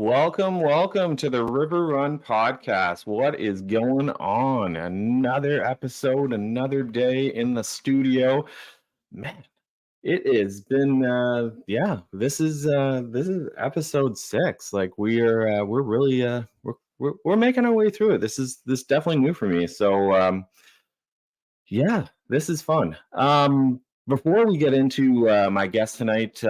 Welcome to the River Run podcast. What is going on? Another episode, another day in the studio. Man, it has been this is episode 6. Like we're really we're making our way through it. This definitely new for me. So this is fun. Before we get into my guest tonight,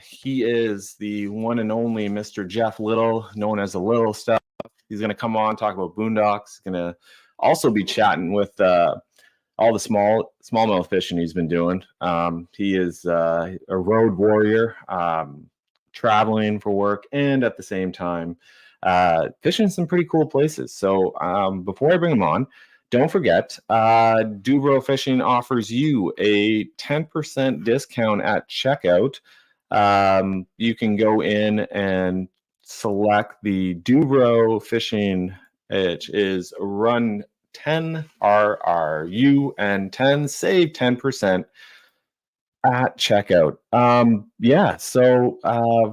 he is the one and only Mr. Jeff Little, known as the Little Stuff. He's going to come on, talk about BooneDox. Going to also be chatting with all the smallmouth fishing he's been doing. He is a road warrior, traveling for work, and at the same time, fishing some pretty cool places. So before I bring him on, don't forget, Dubro Fishing offers you a 10% discount at checkout. You can go in and select the Dubro Fishing, which is run 10 RRU and 10, save 10% at checkout.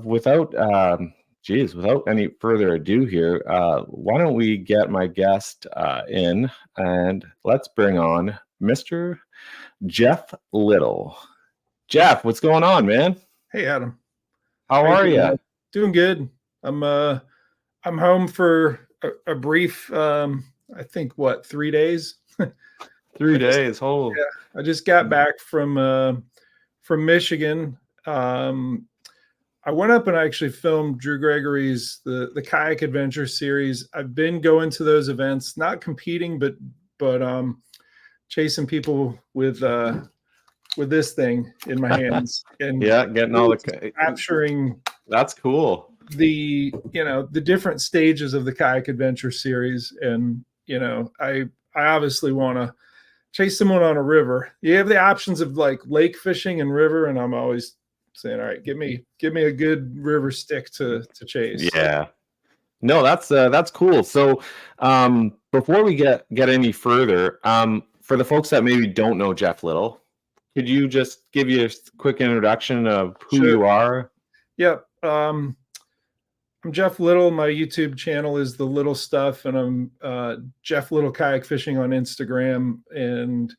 Without any further ado here, why don't we get my guest in, and let's bring on Mr. Jeff Little. Jeff, what's going on, man? Hey, Adam. How are you? Doing good. I'm home for a brief, I think, 3 days? 3 days. Oh, yeah. I just got back from Michigan. I went up and I actually filmed Drew Gregory's the Kayak Adventure series. I've been going to those events, not competing, but chasing people with this thing in my hands and getting all the capturing. That's cool. The different stages of the Kayak Adventure series, and I obviously want to chase someone on a river. You have the options of like lake fishing and river, and I'm always saying, all right, give me a good river stick to chase. Yeah. No, that's cool. So before we get any further, for the folks that maybe don't know Jeff Little, could you just give you a quick introduction of who you are? Yep. I'm Jeff Little. My YouTube channel is The Little Stuff, and I'm Jeff Little Kayak Fishing on Instagram. And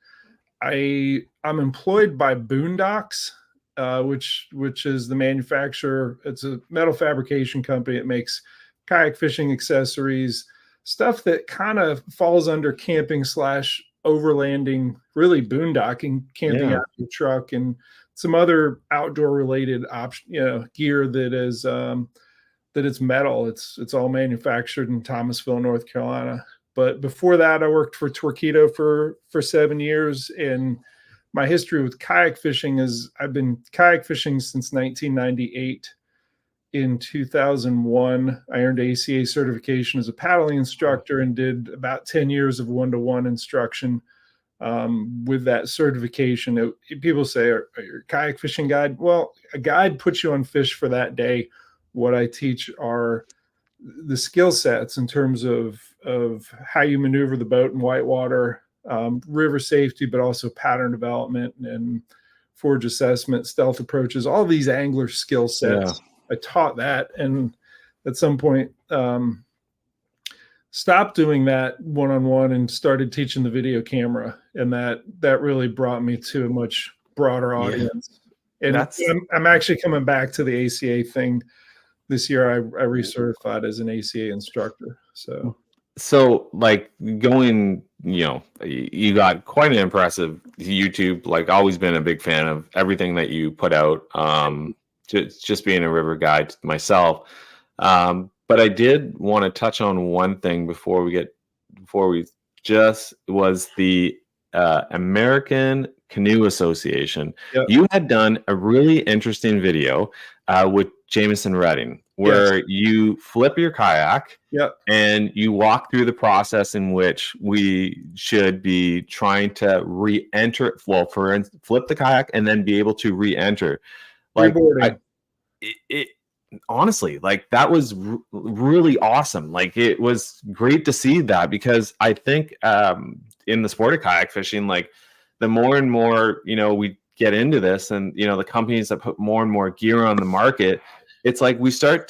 I'm employed by BooneDox, which is the manufacturer. It's a metal fabrication company. It makes kayak fishing accessories, stuff that kind of falls under camping / overlanding, really boondocking, camping out your truck, and some other outdoor related gear that is that it's metal. It's all manufactured in Thomasville, North Carolina. But before that, I worked for Torqeedo for 7 years, and my history with kayak fishing is I've been kayak fishing since 1998. In 2001, I earned ACA certification as a paddling instructor and did about 10 years of one-to-one instruction. With that certification, people say, are you a kayak fishing guide? Well, a guide puts you on fish for that day. What I teach are the skill sets in terms of how you maneuver the boat in whitewater, river safety, but also pattern development and forage assessment, stealth approaches, all these angler skill sets. Yeah. I taught that, and at some point stopped doing that one-on-one and started teaching the video camera, and that really brought me to a much broader audience. Yeah. And I'm actually coming back to the ACA thing this year. I recertified as an ACA instructor. So like going, you got quite an impressive YouTube, like always been a big fan of everything that you put out. Just being a river guide myself. But I did want to touch on one thing before we was the American Canoe Association. Yep. You had done a really interesting video with Jameson Redding, where you flip your kayak, and you walk through the process in which we should be trying to re-enter. Well, flip the kayak and then be able to re-enter. Like honestly, like that was really awesome. Like it was great to see that, because I think in the sport of kayak fishing, like the more and more we get into this, and the companies that put more and more gear on the market, it's like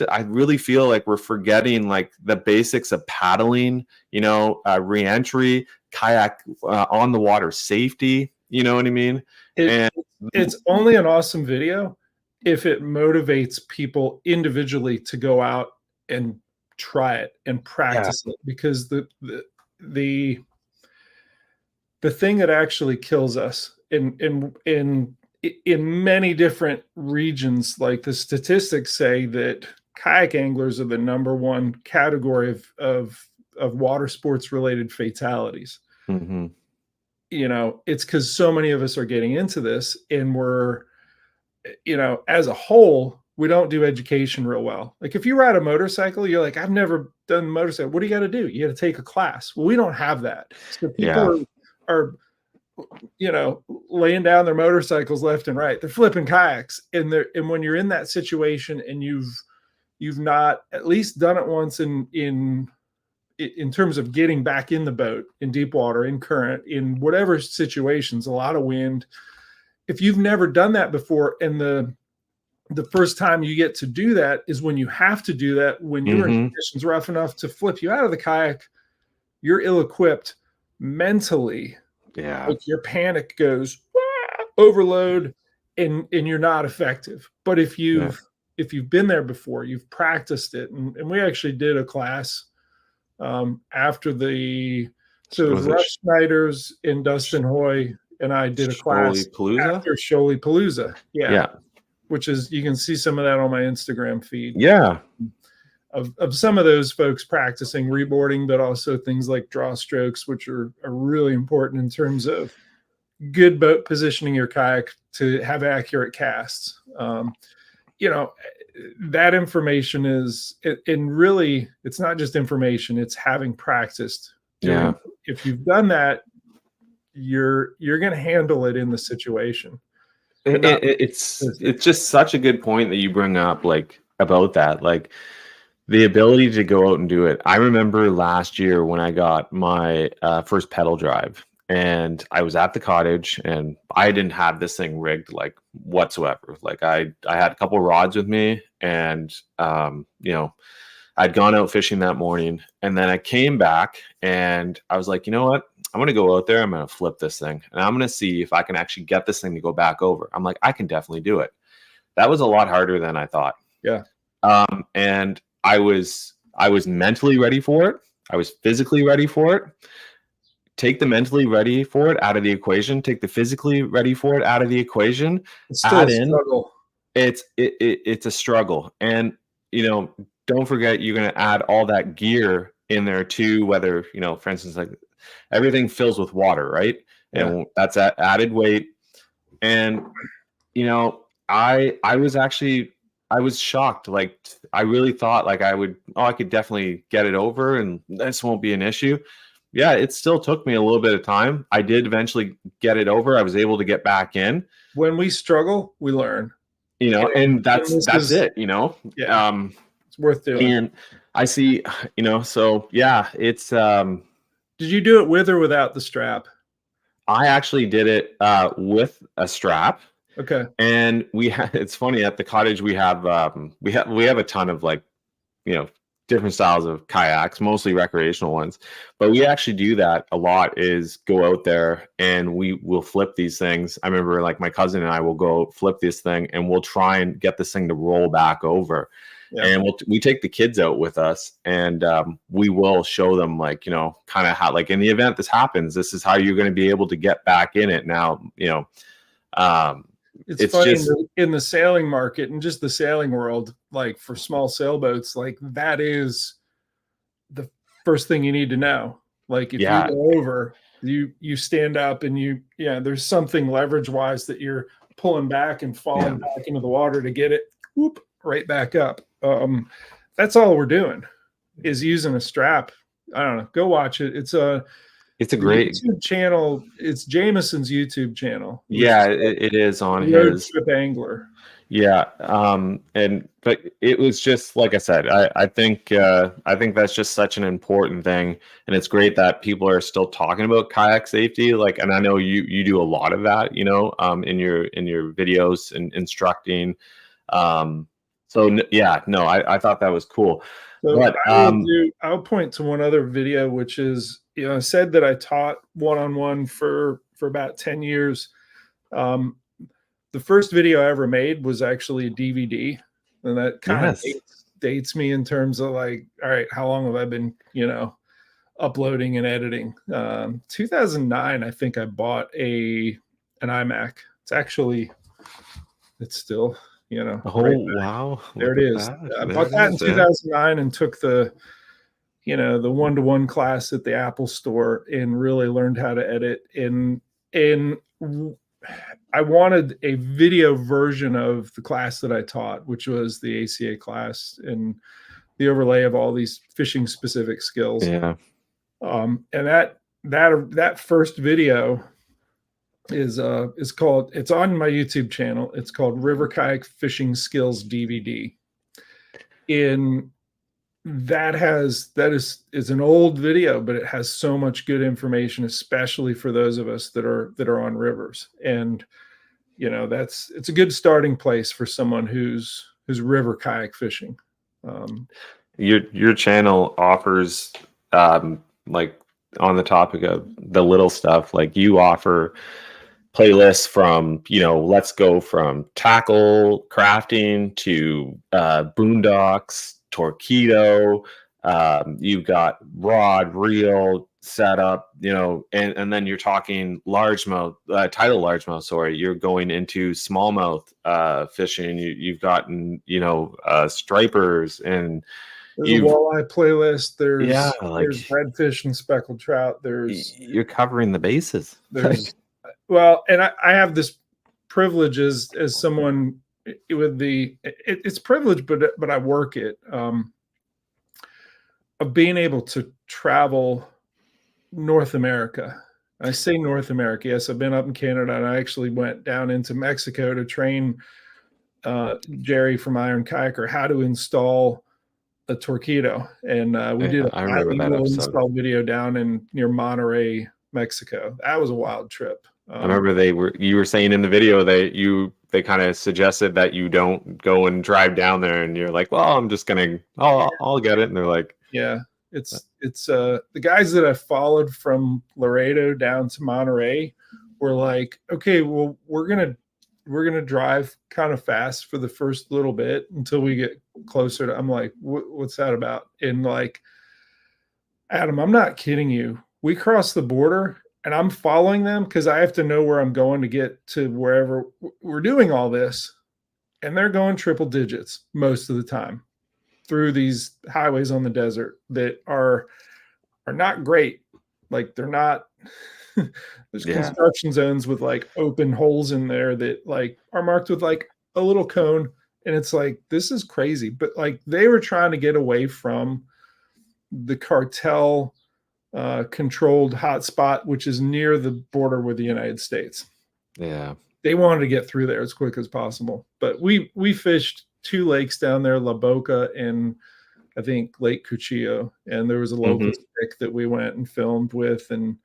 I really feel like we're forgetting like the basics of paddling, re-entry, kayak, on the water safety, you know what I mean? It's only an awesome video if it motivates people individually to go out and try it and practice it, because the thing that actually kills us in many different regions, like the statistics say that kayak anglers are the #1 category of water sports related fatalities. Mm-hmm. It's because so many of us are getting into this, and we're, as a whole, we don't do education real well. Like if you ride a motorcycle, you're like, I've never done motorcycle. What do you got to do? You got to take a class. Well, we don't have that. So people are laying down their motorcycles left and right. They're flipping kayaks, and when you're in that situation and you've not at least done it once in terms of getting back in the boat, in deep water, in current, in whatever situations, a lot of wind. If you've never done that before, and the first time you get to do that is when you have to do that, when you're in conditions rough enough to flip you out of the kayak, you're ill-equipped mentally. Yeah. Like your panic goes overload, and you're not effective. But if you've been there before, you've practiced it, and we actually did a class after Rush Snyder's and Dustin Hoy and I did a class after Sholey-Palooza. Yeah. Which is, you can see some of that on my Instagram feed. Yeah. Of some of those folks practicing reboarding, but also things like draw strokes, which are really important in terms of good boat positioning your kayak to have accurate casts. That information is, and really, it's not just information, it's having practiced. If you've done that, you're going to handle it in the situation. It's just such a good point that you bring up, like about that, like the ability to go out and do it. I remember last year when I got my first pedal drive, and I was at the cottage, and I didn't have this thing rigged like whatsoever. Like I had a couple rods with me, and I'd gone out fishing that morning, and then I came back and I was like, you know what? I'm going to go out there. I'm going to flip this thing, and I'm going to see if I can actually get this thing to go back over. I'm like, I can definitely do it. That was a lot harder than I thought. Yeah. And I was mentally ready for it. I was physically ready for it. Take the mentally ready for it out of the equation. Take the physically ready for it out of the equation. It's still a struggle. It's a struggle. And, don't forget, you're going to add all that gear in there too, whether, for instance, like everything fills with water, right? And that's added weight. And, I was shocked. Like, I really thought like I could definitely get it over and this won't be an issue. Yeah, it still took me a little bit of time. I did eventually get it over. I was able to get back in. When we struggle, we learn. And that's it, Yeah. It's worth doing. And I see, so yeah, it's Did you do it with or without the strap? I actually did it with a strap. Okay. And it's funny, at the cottage we have a ton of like, different styles of kayaks, mostly recreational ones. But we actually do that a lot, is go out there and we will flip these things. I remember like my cousin and I will go flip this thing, and we'll try and get this thing to roll back over. Yeah. And we take the kids out with us, and we will show them like, kind of how, like in the event this happens, this is how you're going to be able to get back in it now, It's funny, just in the sailing market and just the sailing world, like for small sailboats, like that is the first thing you need to know. Like if you go over, you stand up and there's something leverage wise that you're pulling back and falling back into the water to get it right back up. That's all we're doing is using a strap. I don't know. Go watch it. It's a great YouTube channel. It's Jameson's YouTube channel. Yeah, it is on his Trip Angler. Yeah. But it was just, like I said, I think that's just such an important thing. And it's great that people are still talking about kayak safety. Like, and I know you do a lot of that, in your videos and instructing. So yeah, no, I thought that was cool. So But I'll point to one other video, which is, I said that I taught one-on-one for about 10 years. The first video I ever made was actually a DVD, and that kind of dates me in terms of like, all right, how long have I been, uploading and editing? 2009, I think I bought an iMac. It's still, oh right wow, there it is. I bought that in 2009 and took the one-to-one class at the Apple store and really learned how to edit. And I wanted a video version of the class that I taught, which was the ACA class, and the overlay of all these fishing specific skills. Yeah. And that first video is called, it's on my YouTube channel. It's called River Kayak Fishing Skills DVD. Is an old video, but it has so much good information, especially for those of us that are on rivers. And it's a good starting place for someone who's river kayak fishing. Your channel offers like, on the topic of the little stuff, like you offer playlists from, let's go from tackle crafting to BooneDox, Torqeedo. You've got rod, reel, setup, and then you're talking largemouth, tidal largemouth. Sorry, you're going into smallmouth fishing. You've gotten, stripers, and there's a walleye playlist. There's there's redfish and speckled trout. You're covering the bases. Well, and I have this privilege as someone with it's privilege, but I work it, of being able to travel North America. I say North America. Yes, I've been up in Canada, and I actually went down into Mexico to train Jerry from Iron Kayaker how to install a Torqeedo, and we did a bilingual install video down near Monterrey, Mexico. That was a wild trip. I remember you were saying in the video that they kind of suggested that you don't go and drive down there, and you're like, well, I'm just I'll get it, and they're like, yeah, it's the guys that I followed from Laredo down to Monterey were like, okay, well, we're gonna drive kind of fast for the first little bit until we get closer to. I'm like, what's that about? And like, Adam, I'm not kidding you. We crossed the border, and I'm following them because I have to know where I'm going to get to wherever we're doing all this. And they're going triple digits most of the time through these highways on the desert that are not great. Like, they're not, there's construction zones with like open holes in there that like are marked with like a little cone. And it's like, this is crazy. But like, they were trying to get away from the cartel controlled hotspot, which is near the border with the United States. Yeah, they wanted to get through there as quick as possible. But we fished 2 lakes down there, La Boca and I think Lake CHEO, and there was a local stick that we went and filmed with, and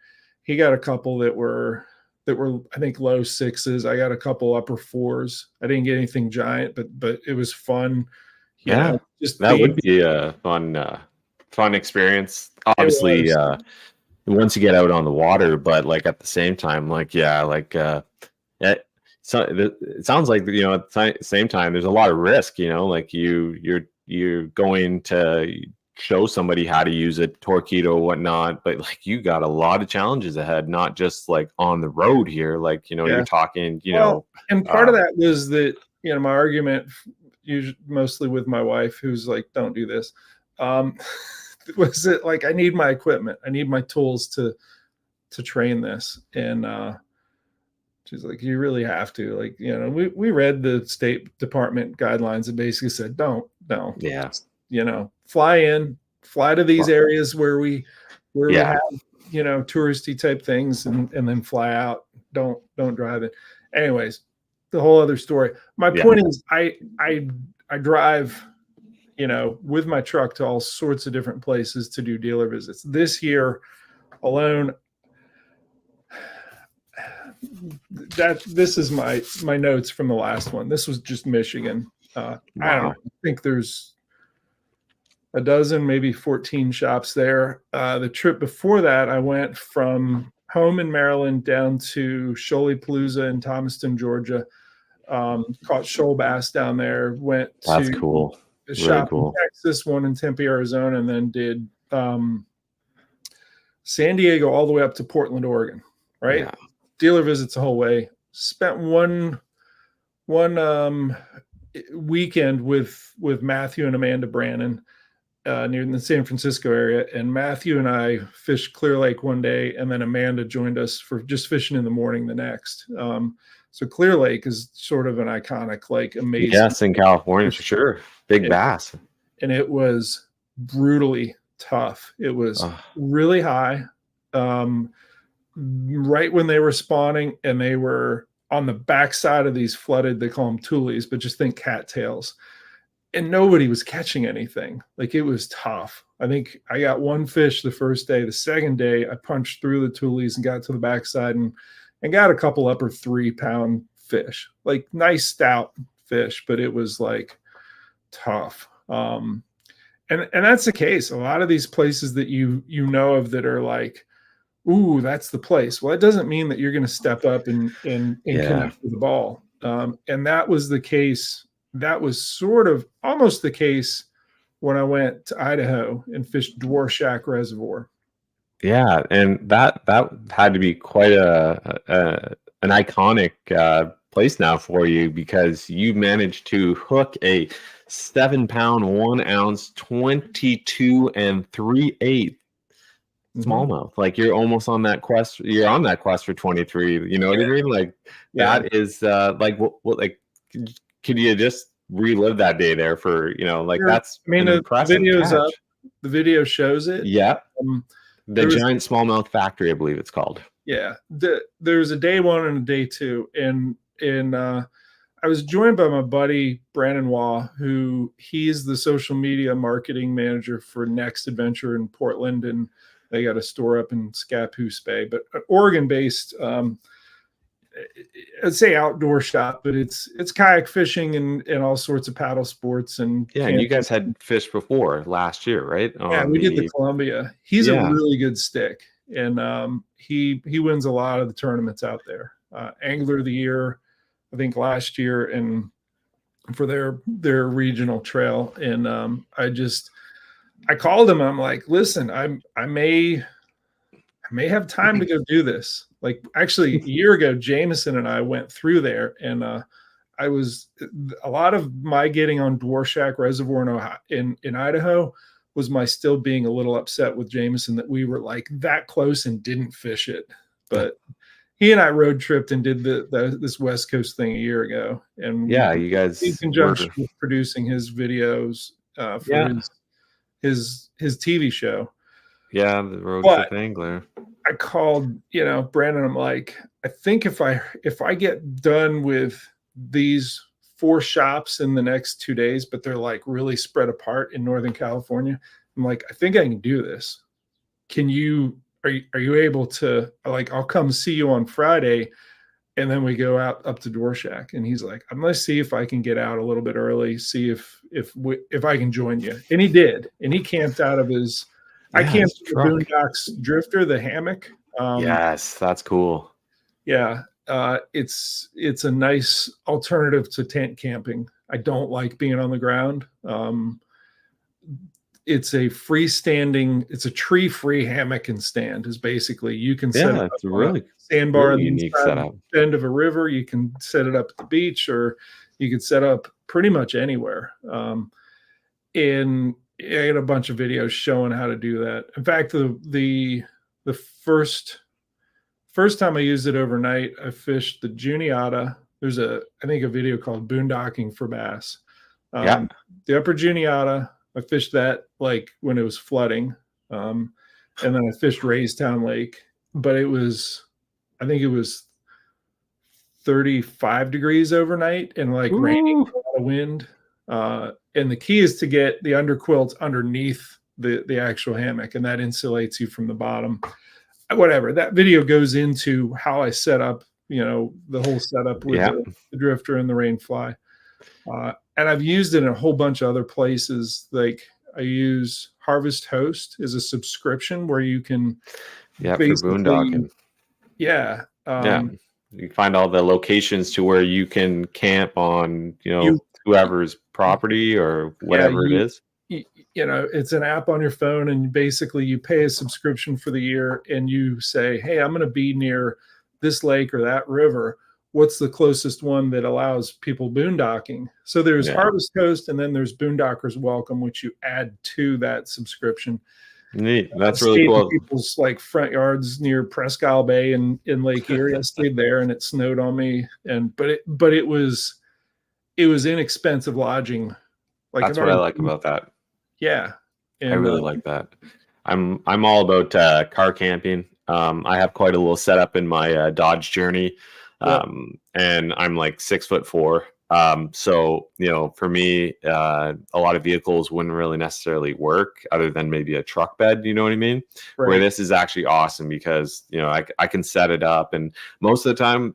he got a couple that were I think low 6s. I got a couple upper 4s. I didn't get anything giant, but it was fun. Just that would be a fun experience. Obviously, once you get out on the water, but like at the same time, so it sounds like, at the same time, there's a lot of risk, like you're going to show somebody how to use a Torqeedo or whatnot, but like you got a lot of challenges ahead, not just like on the road here, like, you're talking, and part of that was that, my argument usually mostly with my wife, who's like, don't do this. Was it like, I need my equipment, I need my tools to train this, and she's like, you really have to, like, we read the State Department guidelines that basically said don't fly to these areas where we have touristy type things, and then fly out, don't drive it. Anyways, the whole other story. My point is, I drive with my truck to all sorts of different places to do dealer visits. This year alone, this is my notes from the last one. This was just Michigan. I don't Wow. know. I think there's a dozen, maybe 14 shops there. The trip before that, I went from home in Maryland down to Shoaly-Palooza in Thomaston, Georgia. Caught shoal bass down there. Went That's to cool. a Really shop in cool. Texas, one in Tempe, Arizona, and then did San Diego all the way up to Portland, Oregon. Right, Yeah. dealer visits the whole way. Spent one weekend with Matthew and Amanda Brannon near the San Francisco area, and Matthew and I fished Clear Lake one day, and then Amanda joined us for just fishing in the morning the next. So Clear Lake is sort of an iconic, like, amazing. Yes, in California for sure. Big bass. And it was brutally tough. It was really high. Right when they were spawning, and they were on the backside of these flooded, they call them tulies, but just think cattails. And nobody was catching anything. Like, it was tough. I think I got one fish the first day. The second day, I punched through the tulies and got to the backside and got a couple upper 3-pound fish, like nice stout fish, but it was like tough. And that's the case. A lot of these places that you know of that are like, ooh, that's the place. Well, it doesn't mean that you're going to step up and connect with the ball. And that was the case. That was sort of almost the case when I went to Idaho and fished Dvorak Reservoir. Yeah, and that had to be quite an iconic place now for you, because you managed to hook a 7-pound, 1 ounce, 22 3/8 smallmouth. Like, you're almost on that quest. You're on that quest for 23. You know what I mean? Like, that is like what like. Could you just relive that day there for, like, that's an impressive video's catch. up. The video shows it. Yeah. The Giant Smallmouth Factory, I believe it's called. Yeah. There was a day one and a day two. And I was joined by my buddy, Brandon Waugh, who he's the social media marketing manager for Next Adventure in Portland. And they got a store up in Scappoose Bay, but Oregon-based, I'd say outdoor shop, but it's kayak fishing and all sorts of paddle sports. And and you guys had fished before last year, right? Yeah, we did the Columbia. He's a really good stick, and he wins a lot of the tournaments out there. Angler of the Year, I think, last year, and for their regional trail. And I called him. I'm like, listen, I may have time to go do this. Like, actually, a year ago, Jameson and I went through there, and I was a lot of my getting on Dvorak Reservoir in Idaho was my still being a little upset with Jameson that we were like that close and didn't fish it. But he and I road tripped and did this West Coast thing a year ago, and you guys, in conjunction with producing his videos for his TV show. Yeah, the Road Trip Angler. I called, Brandon. I'm like, I think if I get done with these 4 shops in the next 2 days, but they're like really spread apart in Northern California, I'm like, I think I can do this. Are you able to, like, I'll come see you on Friday, and then we go out up to Dvorak. And he's like, I'm gonna see if I can get out a little bit early, see if I can join you. And he did, and he camped out of his. I camped the BooneDox drifter, the hammock. Yes, that's cool. Yeah, it's a nice alternative to tent camping. I don't like being on the ground. It's a freestanding, it's a tree-free hammock and stand. Is basically, you can set it up it's really sandbar really unique setup. End of a river. You can set it up at the beach, or you could set up pretty much anywhere. And I got a bunch of videos showing how to do that. In fact, the first time I used it overnight, I fished the Juniata. There's I think a video called Boondocking for Bass. The Upper Juniata, I fished that like when it was flooding. And then I fished Raystown Lake, but I think it was 35 degrees overnight and like raining, a lot of wind. And the key is to get the underquilt underneath the actual hammock, and that insulates you from the bottom. Whatever, that video goes into how I set up, the whole setup with the drifter and the rain fly. And I've used it in a whole bunch of other places. Like I use Harvest Host as a subscription where you can Yeah, for basically, boondocking. yeah, Yeah, you find all the locations to where you can camp on, whoever's property or whatever it is. It's an app on your phone, and basically you pay a subscription for the year, and you say, hey, I'm going to be near this lake or that river. What's the closest one that allows people boondocking? So there's Harvest Coast, and then there's Boondockers Welcome, which you add to that subscription. Neat. That's really cool. People's like front yards near Presque Isle Bay in Lake Erie. I stayed there, and it snowed on me, but it was inexpensive lodging. Like that's what I like about that. Yeah, and I really like that. I'm all about car camping. I have quite a little setup in my Dodge Journey, and I'm like 6'4". So for me, a lot of vehicles wouldn't really necessarily work other than maybe a truck bed. You know what I mean? Right. Where this is actually awesome because I can set it up, and most of the time,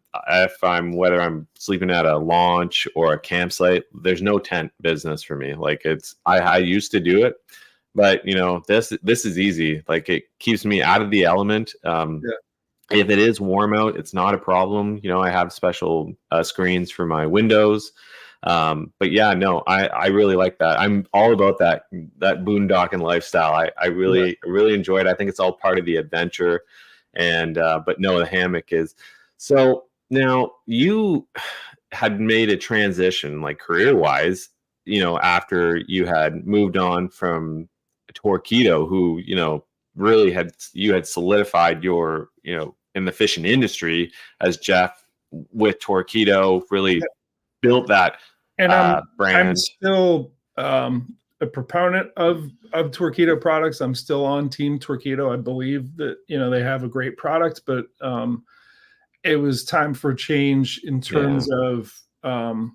whether I'm sleeping at a launch or a campsite, there's no tent business for me. Like I used to do it, but this is easy. Like it keeps me out of the element. If it is warm out, it's not a problem. I have special screens for my windows. But yeah, no, I really like that. I'm all about that boondocking lifestyle. I really enjoy it. I think it's all part of the adventure. And but no, the hammock is. So now you had made a transition, like career-wise, after you had moved on from Torqeedo, who really had solidified your in the fishing industry as Jeff with Torqeedo really built that brand. I'm still a proponent of Torqeedo products. I'm still on Team Torqeedo. I believe that they have a great product, but it was time for change in terms of going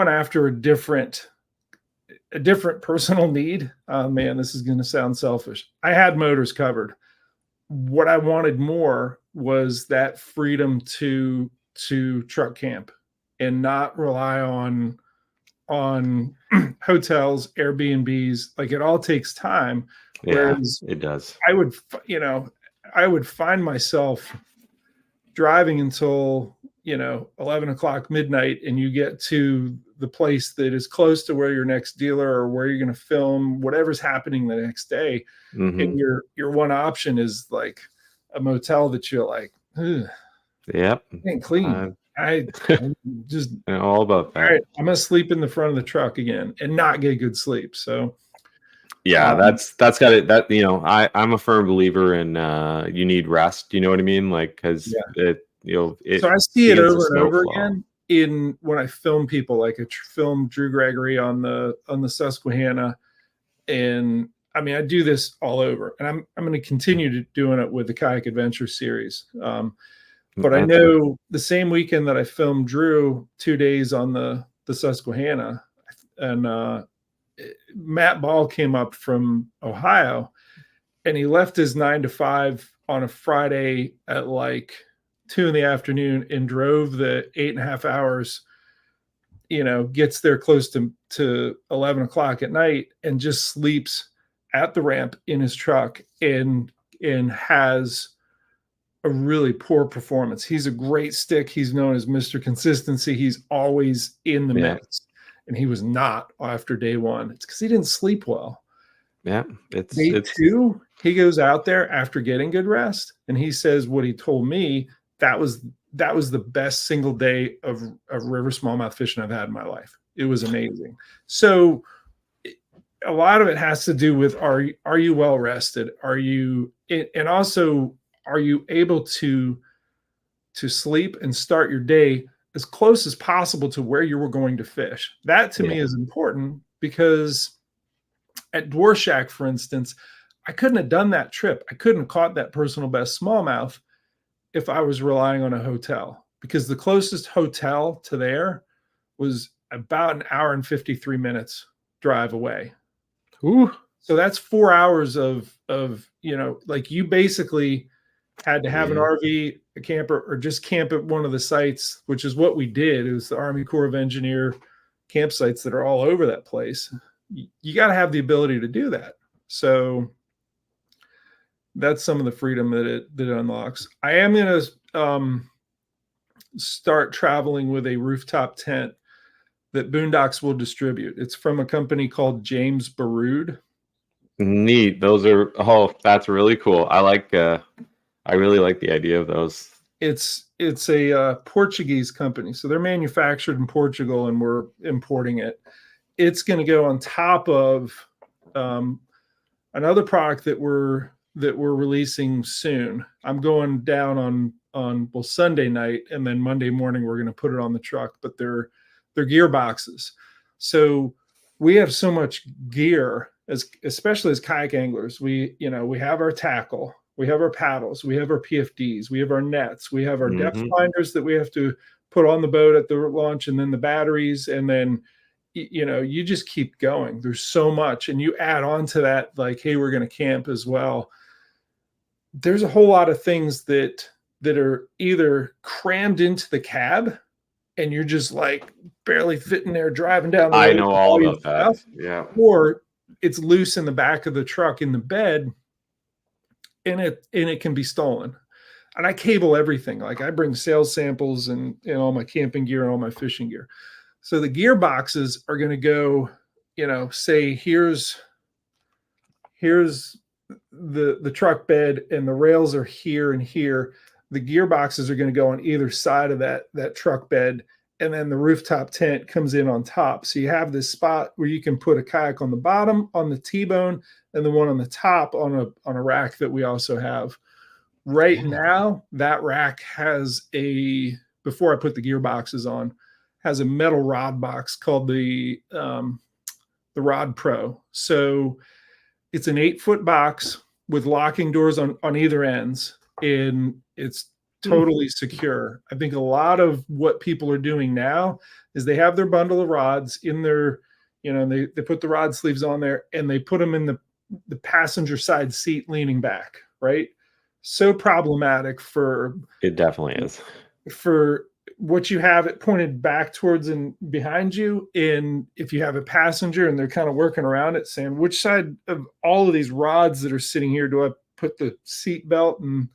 after a different personal need. Man, this is going to sound selfish. I had motors covered. What I wanted more was that freedom to truck camp and not rely on hotels, Airbnbs. Like it all takes time. Whereas it does. I would find myself driving until 11 o'clock midnight, and you get to the place that is close to where your next dealer or where you're going to film whatever's happening the next day. Mm-hmm. And your one option is like a motel that you're like, yep, ain't clean. I just all about that. All right, I'm gonna sleep in the front of the truck again and not get good sleep. So yeah, that's got it. That I'm a firm believer in you need rest. You know what I mean? Like because so I see it over and over again when I film people. Like I filmed Drew Gregory on the Susquehanna, and I mean I do this all over, and I'm going to continue doing it with the Kayak Adventure series. But I know the same weekend that I filmed Drew, 2 days on the Susquehanna, and Matt Ball came up from Ohio, and he left his 9 to 5 on a Friday at like 2 p.m. and drove the 8.5 hours, gets there close to 11 o'clock at night and just sleeps at the ramp in his truck and has a really poor performance. He's a great stick. He's known as Mr. Consistency. He's always in the mix, and he was not after day one. It's because he didn't sleep well. Yeah. Day two, he goes out there after getting good rest, and he says what he told me, that was the best single day of river smallmouth fishing I've had in my life. It was amazing. So a lot of it has to do with are you well rested? And also are you able to sleep and start your day as close as possible to where you were going to fish? That to me is important, because at Dwarshak, for instance, I couldn't have done that trip. I couldn't have caught that personal best smallmouth if I was relying on a hotel, because the closest hotel to there was about an hour and 53 minutes drive away. Ooh. So that's 4 hours of like you basically had to have an RV, a camper, or just camp at one of the sites, which is what we did. It was the Army Corps of Engineer campsites that are all over that place. You got to have the ability to do that. So that's some of the freedom that it unlocks. I am going to start traveling with a rooftop tent that BooneDox will distribute. It's from a company called James Baroud. Neat. Those are, that's really cool. I really like the idea of those. It's a Portuguese company, so they're manufactured in Portugal, and we're importing it. It's going to go on top of another product that we're releasing soon. I'm going down on Sunday night, and then Monday morning we're going to put it on the truck. But they're gearboxes, so we have so much gear, especially as kayak anglers. We have our tackle. We have our paddles, we have our PFDs, we have our nets, we have our depth finders that we have to put on the boat at the launch, and then the batteries, and then, you just keep going. There's so much, and you add on to that, like, hey, we're going to camp as well. There's a whole lot of things that are either crammed into the cab, and you're just like barely fitting there driving down the road. I know all about that. Yeah. Or it's loose in the back of the truck in the bed, and it can be stolen. And I cable everything. Like, I bring sales samples and all my camping gear and all my fishing gear. So the gear boxes are going to go, say here's the truck bed, and the rails are here and here. The gear boxes are going to go on either side of that truck bed, and then the rooftop tent comes in on top. So you have this spot where you can put a kayak on the bottom, on the T-bone, and the one on the top on a rack that we also have. Right now, that rack has before I put the gear boxes on, has a metal rod box called the Rod Pro. So it's an 8-foot box with locking doors on either ends, and it's totally secure. I think a lot of what people are doing now is they have their bundle of rods in their, they put the rod sleeves on there, and they put them in the passenger side seat leaning back, right? So problematic it definitely is for what you have it pointed back towards and behind you. And if you have a passenger and they're kind of working around it, saying, which side of all of these rods that are sitting here do I put the seat belt? And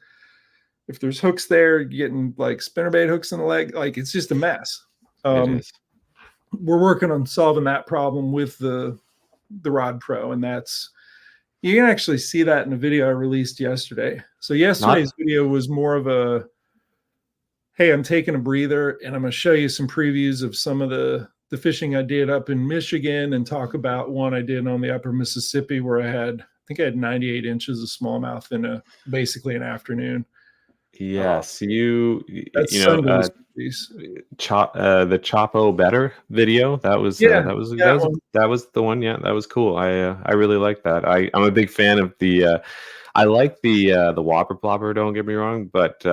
if there's hooks there, you're getting like spinnerbait hooks in the leg. Like, it's just a mess. It is. We're working on solving that problem with the Rod Pro, and you can actually see that in a video I released yesterday. So yesterday's video was more of a, hey, I'm taking a breather, and I'm going to show you some previews of some of the fishing I did up in Michigan, and talk about one I did on the upper Mississippi, where I had 98 inches of smallmouth in basically an afternoon. Yes, that's the Chopo Better video. That was the one. Yeah, that was cool. I really like that. I'm a big fan of the. I like the Whopper Plopper. Don't get me wrong, but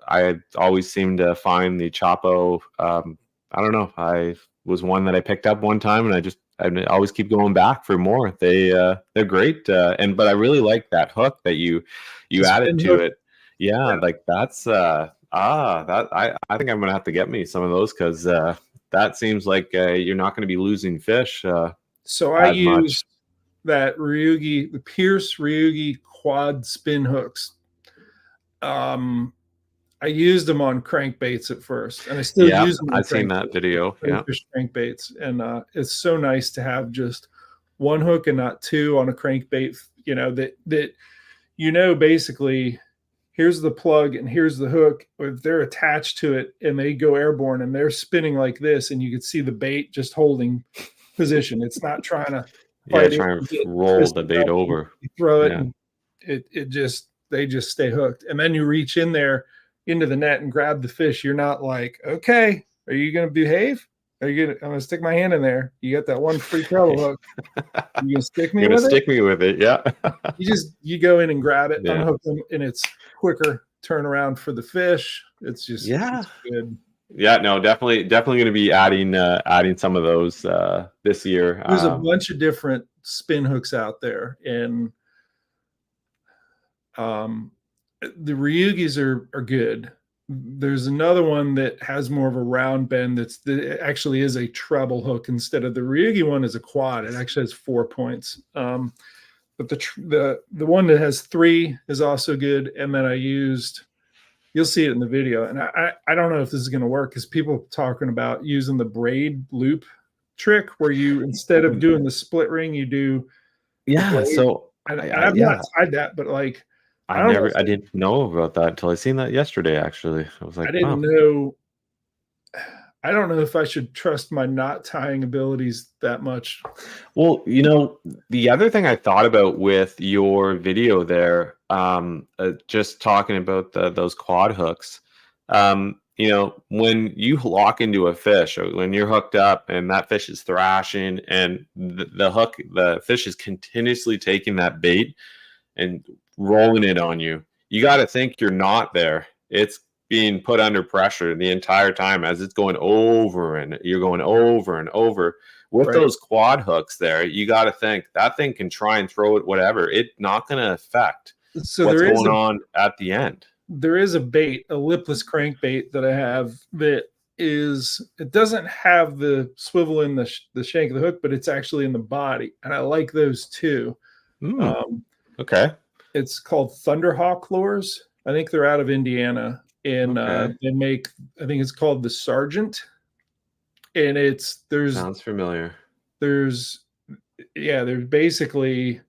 I always seem to find the Chopo. I don't know. I was one that I picked up one time, and I always keep going back for more. They're great, but I really like that hook that you added to it. Yeah, like that's that I think I'm gonna have to get me some of those, because that seems like you're not going to be losing fish. So I use that Ryugi, the Pierce Ryugi quad spin hooks. I used them on crankbaits at first, and I still use them. I've seen that video. Yeah, fish crankbaits, and it's so nice to have just one hook and not two on a crankbait. Basically, here's the plug and here's the hook. If they're attached to it and they go airborne and they're spinning like this, and you can see the bait just holding position. It's not trying to try and roll the bait over. You throw it, and they just stay hooked. And then you reach in there into the net and grab the fish. You're not like, okay, are you going to behave? I'm going to stick my hand in there. You got that one free treble hook. You gonna stick me with it? Stick me with it, yeah. you go in and grab it, unhook them, and it's quicker turnaround for the fish. It's just it's good. Yeah, no, definitely going to be adding some of those this year. There's a bunch of different spin hooks out there, and the Ryugis are good. There's another one that has more of a round bend that actually is a treble hook instead of the Ryugi one is a quad. It actually has 4 points. But the one that has 3 is also good. And then you'll see it in the video. And I don't know if this is going to work because people talking about using the braid loop trick where you, instead of doing the split ring, you do. Yeah. So I've not tried that, but like, I didn't know about that until I seen that yesterday. Actually, I was like, I didn't know. I don't know if I should trust my knot tying abilities that much. Well, the other thing I thought about with your video there, just talking about those quad hooks, when you lock into a fish or when you're hooked up and that fish is thrashing and the fish is continuously taking that bait and rolling it on you, you got to think you're not there. It's being put under pressure the entire time as it's going over and you're going over and over. With those quad hooks there, you got to think that thing can try and throw it whatever. It's not going to affect what's going on at the end. There is a bait, a lipless crankbait that I have that it doesn't have the swivel in the shank of the hook, but it's actually in the body. And I like those too. Okay. It's called Thunderhawk lures. I think they're out of Indiana. And they make, I think it's called the Sergeant. And sounds familiar. There's basically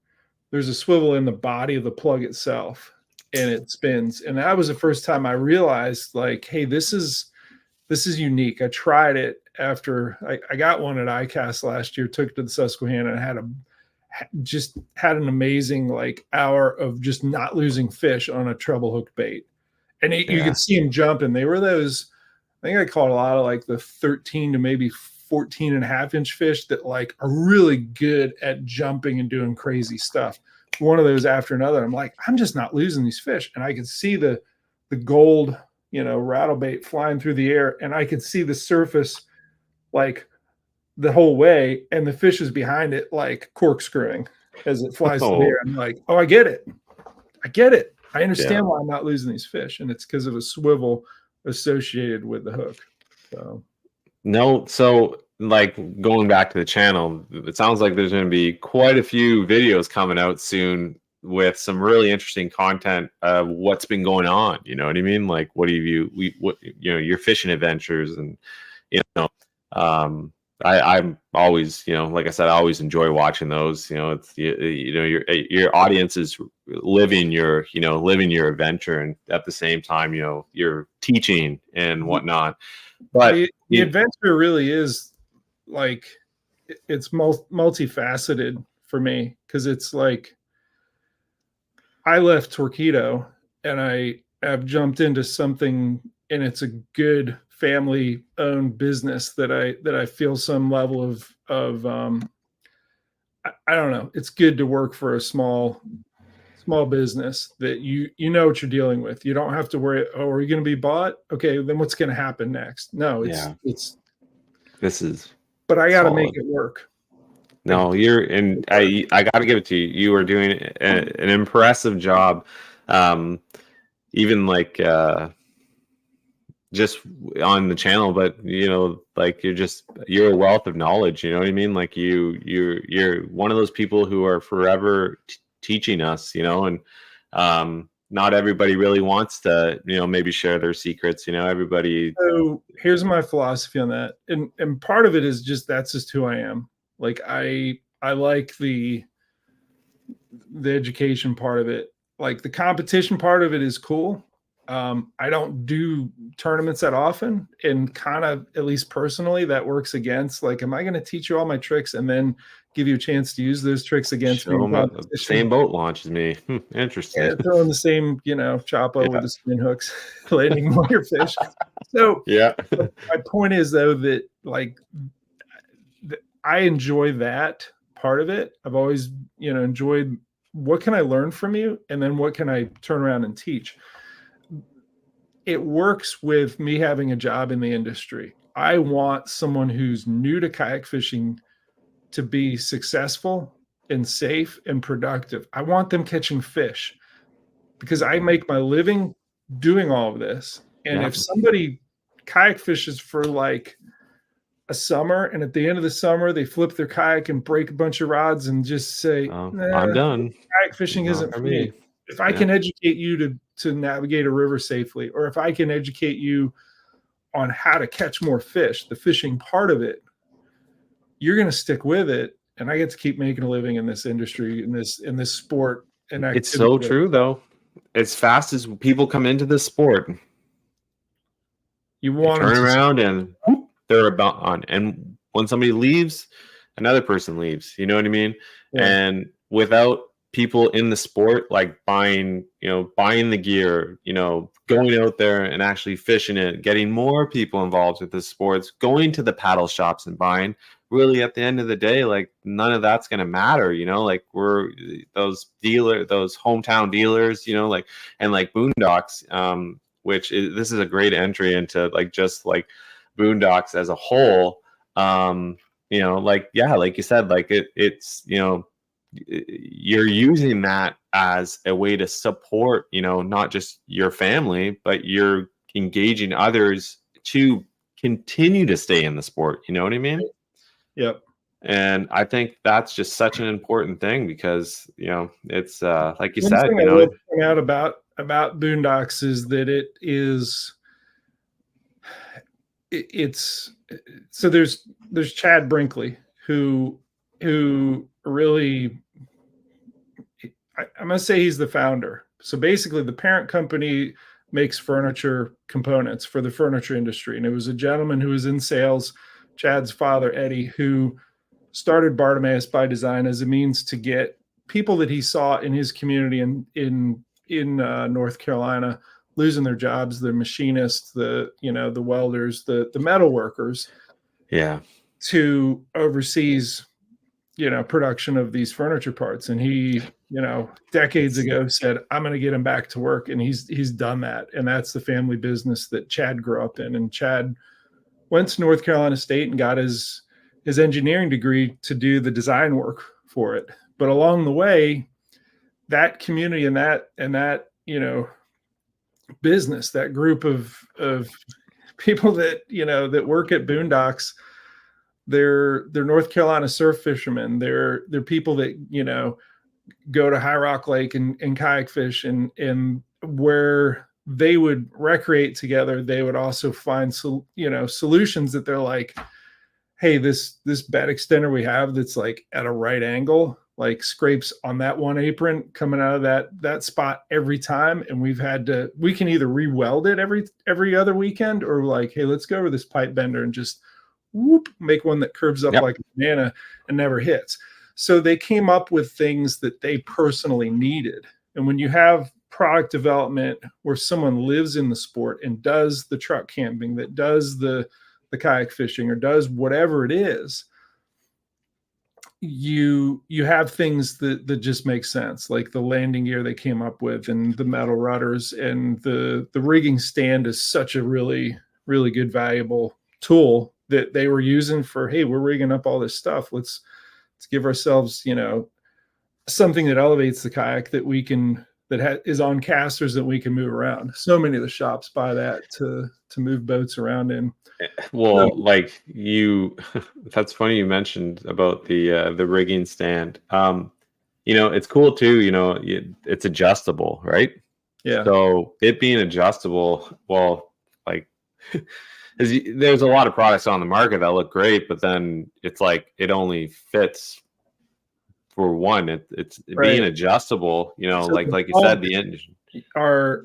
a swivel in the body of the plug itself and it spins. And that was the first time I realized, like, hey, this is unique. I tried it after I got one at ICAST last year, took it to the Susquehanna, and had an amazing like hour of just not losing fish on a treble hook bait. And you could see them jumping. They were those, I think I caught a lot of like the 13 to maybe 14 and a half inch fish that like are really good at jumping and doing crazy stuff. One of those after another. I'm like, I'm just not losing these fish. And I could see the gold, rattle bait flying through the air. And I could see the surface like the whole way. And the fish is behind it, like corkscrewing as it flies through the air. I'm like, oh, I get it. I understand why I'm not losing these fish, and it's because of a swivel associated with the hook. So like going back to the channel, it sounds like there's going to be quite a few videos coming out soon with some really interesting content of what's been going on. You know what I mean? Like, your fishing adventures, and I'm always, like I said, I always enjoy watching those. It's your audience is living your adventure, and at the same time, you're teaching and whatnot. But the adventure really is like it's multifaceted for me, because it's like I left Torqeedo and I have jumped into something, and it's a good family-owned business that I feel some level of I don't know. It's good to work for a small business that you know what you're dealing with. You don't have to worry. Oh, are you going to be bought? Okay, then what's going to happen next? No, But I got to make it work. No, I got to give it to you. You are doing an impressive job. Even like just on the channel, but like you're a wealth of knowledge. You know what I mean? Like you're one of those people who are forever teaching us. And not everybody really wants to maybe share their secrets. Everybody. So here's my philosophy on that, and part of it is that's just who I am. Like I like the education part of it. Like the competition part of it is cool. I don't do tournaments that often, and kind of, at least personally, that works against, like, am I going to teach you all my tricks and then give you a chance to use those tricks against me? Same boat launch as me. Interesting. Yeah, throwing the same, Chapo with the spin hooks, landing more your fish. So my point is, though, that like I enjoy that part of it. I've always, enjoyed what can I learn from you, and then what can I turn around and teach. It works with me having a job in the industry. I want someone who's new to kayak fishing to be successful and safe and productive. I want them catching fish. because I make my living doing all of this. And if somebody kayak fishes for like a summer, and at the end of the summer they flip their kayak and break a bunch of rods and just say, I'm done. Kayak fishing isn't for me. If I can educate you to navigate a river safely, or if I can educate you on how to catch more fish, the fishing part of it, you're going to stick with it. And I get to keep making a living in this industry, in this sport. And it's so true, though. As fast as people come into this sport, you want to turn around and whoop, they're about on. And when somebody leaves, another person leaves. You know what I mean? Yeah. And without people in the sport, like buying the gear, going out there and actually fishing it, getting more people involved with the sports, going to the paddle shops and buying, really at the end of the day, like none of that's going to matter, like we're those hometown dealers, and like BooneDox, this is a great entry into like just like BooneDox as a whole. Like you said, like it's you're using that as a way to support, not just your family, but you're engaging others to continue to stay in the sport. You know what I mean? Yep. And I think that's just such an important thing because, it's like you One said, thing I will point out about BooneDox is that so there's Chad Brinkley who really, I'm going to say he's the founder. So basically the parent company makes furniture components for the furniture industry. And it was a gentleman who was in sales, Chad's father, Eddie, who started Bartimaeus by Design as a means to get people that he saw in his community in North Carolina losing their jobs, the machinists, the welders, the metal workers, to overseas production of these furniture parts. And he decades ago said, I'm going to get him back to work, and he's done that. And that's the family business that Chad grew up in. And Chad went to North Carolina State and got his engineering degree to do the design work for it. But along the way, that community and that business, that group of people that that work at BooneDox, they're North Carolina surf fishermen. They're people that go to High Rock Lake and kayak fish, and where they would recreate together, they would also find solutions that they're like, hey, this bed extender we have that's like at a right angle, like scrapes on that one apron coming out of that spot every time, and we can either re-weld it every other weekend, or like, hey, let's go over this pipe bender and just whoop, make one that curves up like a banana and never hits. So they came up with things that they personally needed. And when you have product development where someone lives in the sport and does the truck camping, that does the kayak fishing, or does whatever it is, you have things that just make sense, like the landing gear they came up with, and the metal rudders, and the rigging stand is such a really, really good, valuable tool that they were using for, hey, we're rigging up all this stuff. Let's give ourselves, something that elevates the kayak that is on casters that we can move around. So many of the shops buy that to move boats around in. Well, that's funny you mentioned about the rigging stand. It's cool too. It's adjustable, right? Yeah. So it being adjustable, well, like there's a lot of products on the market that look great, but then it's like it only fits for one. It's right. Being adjustable, so like you said, the engine are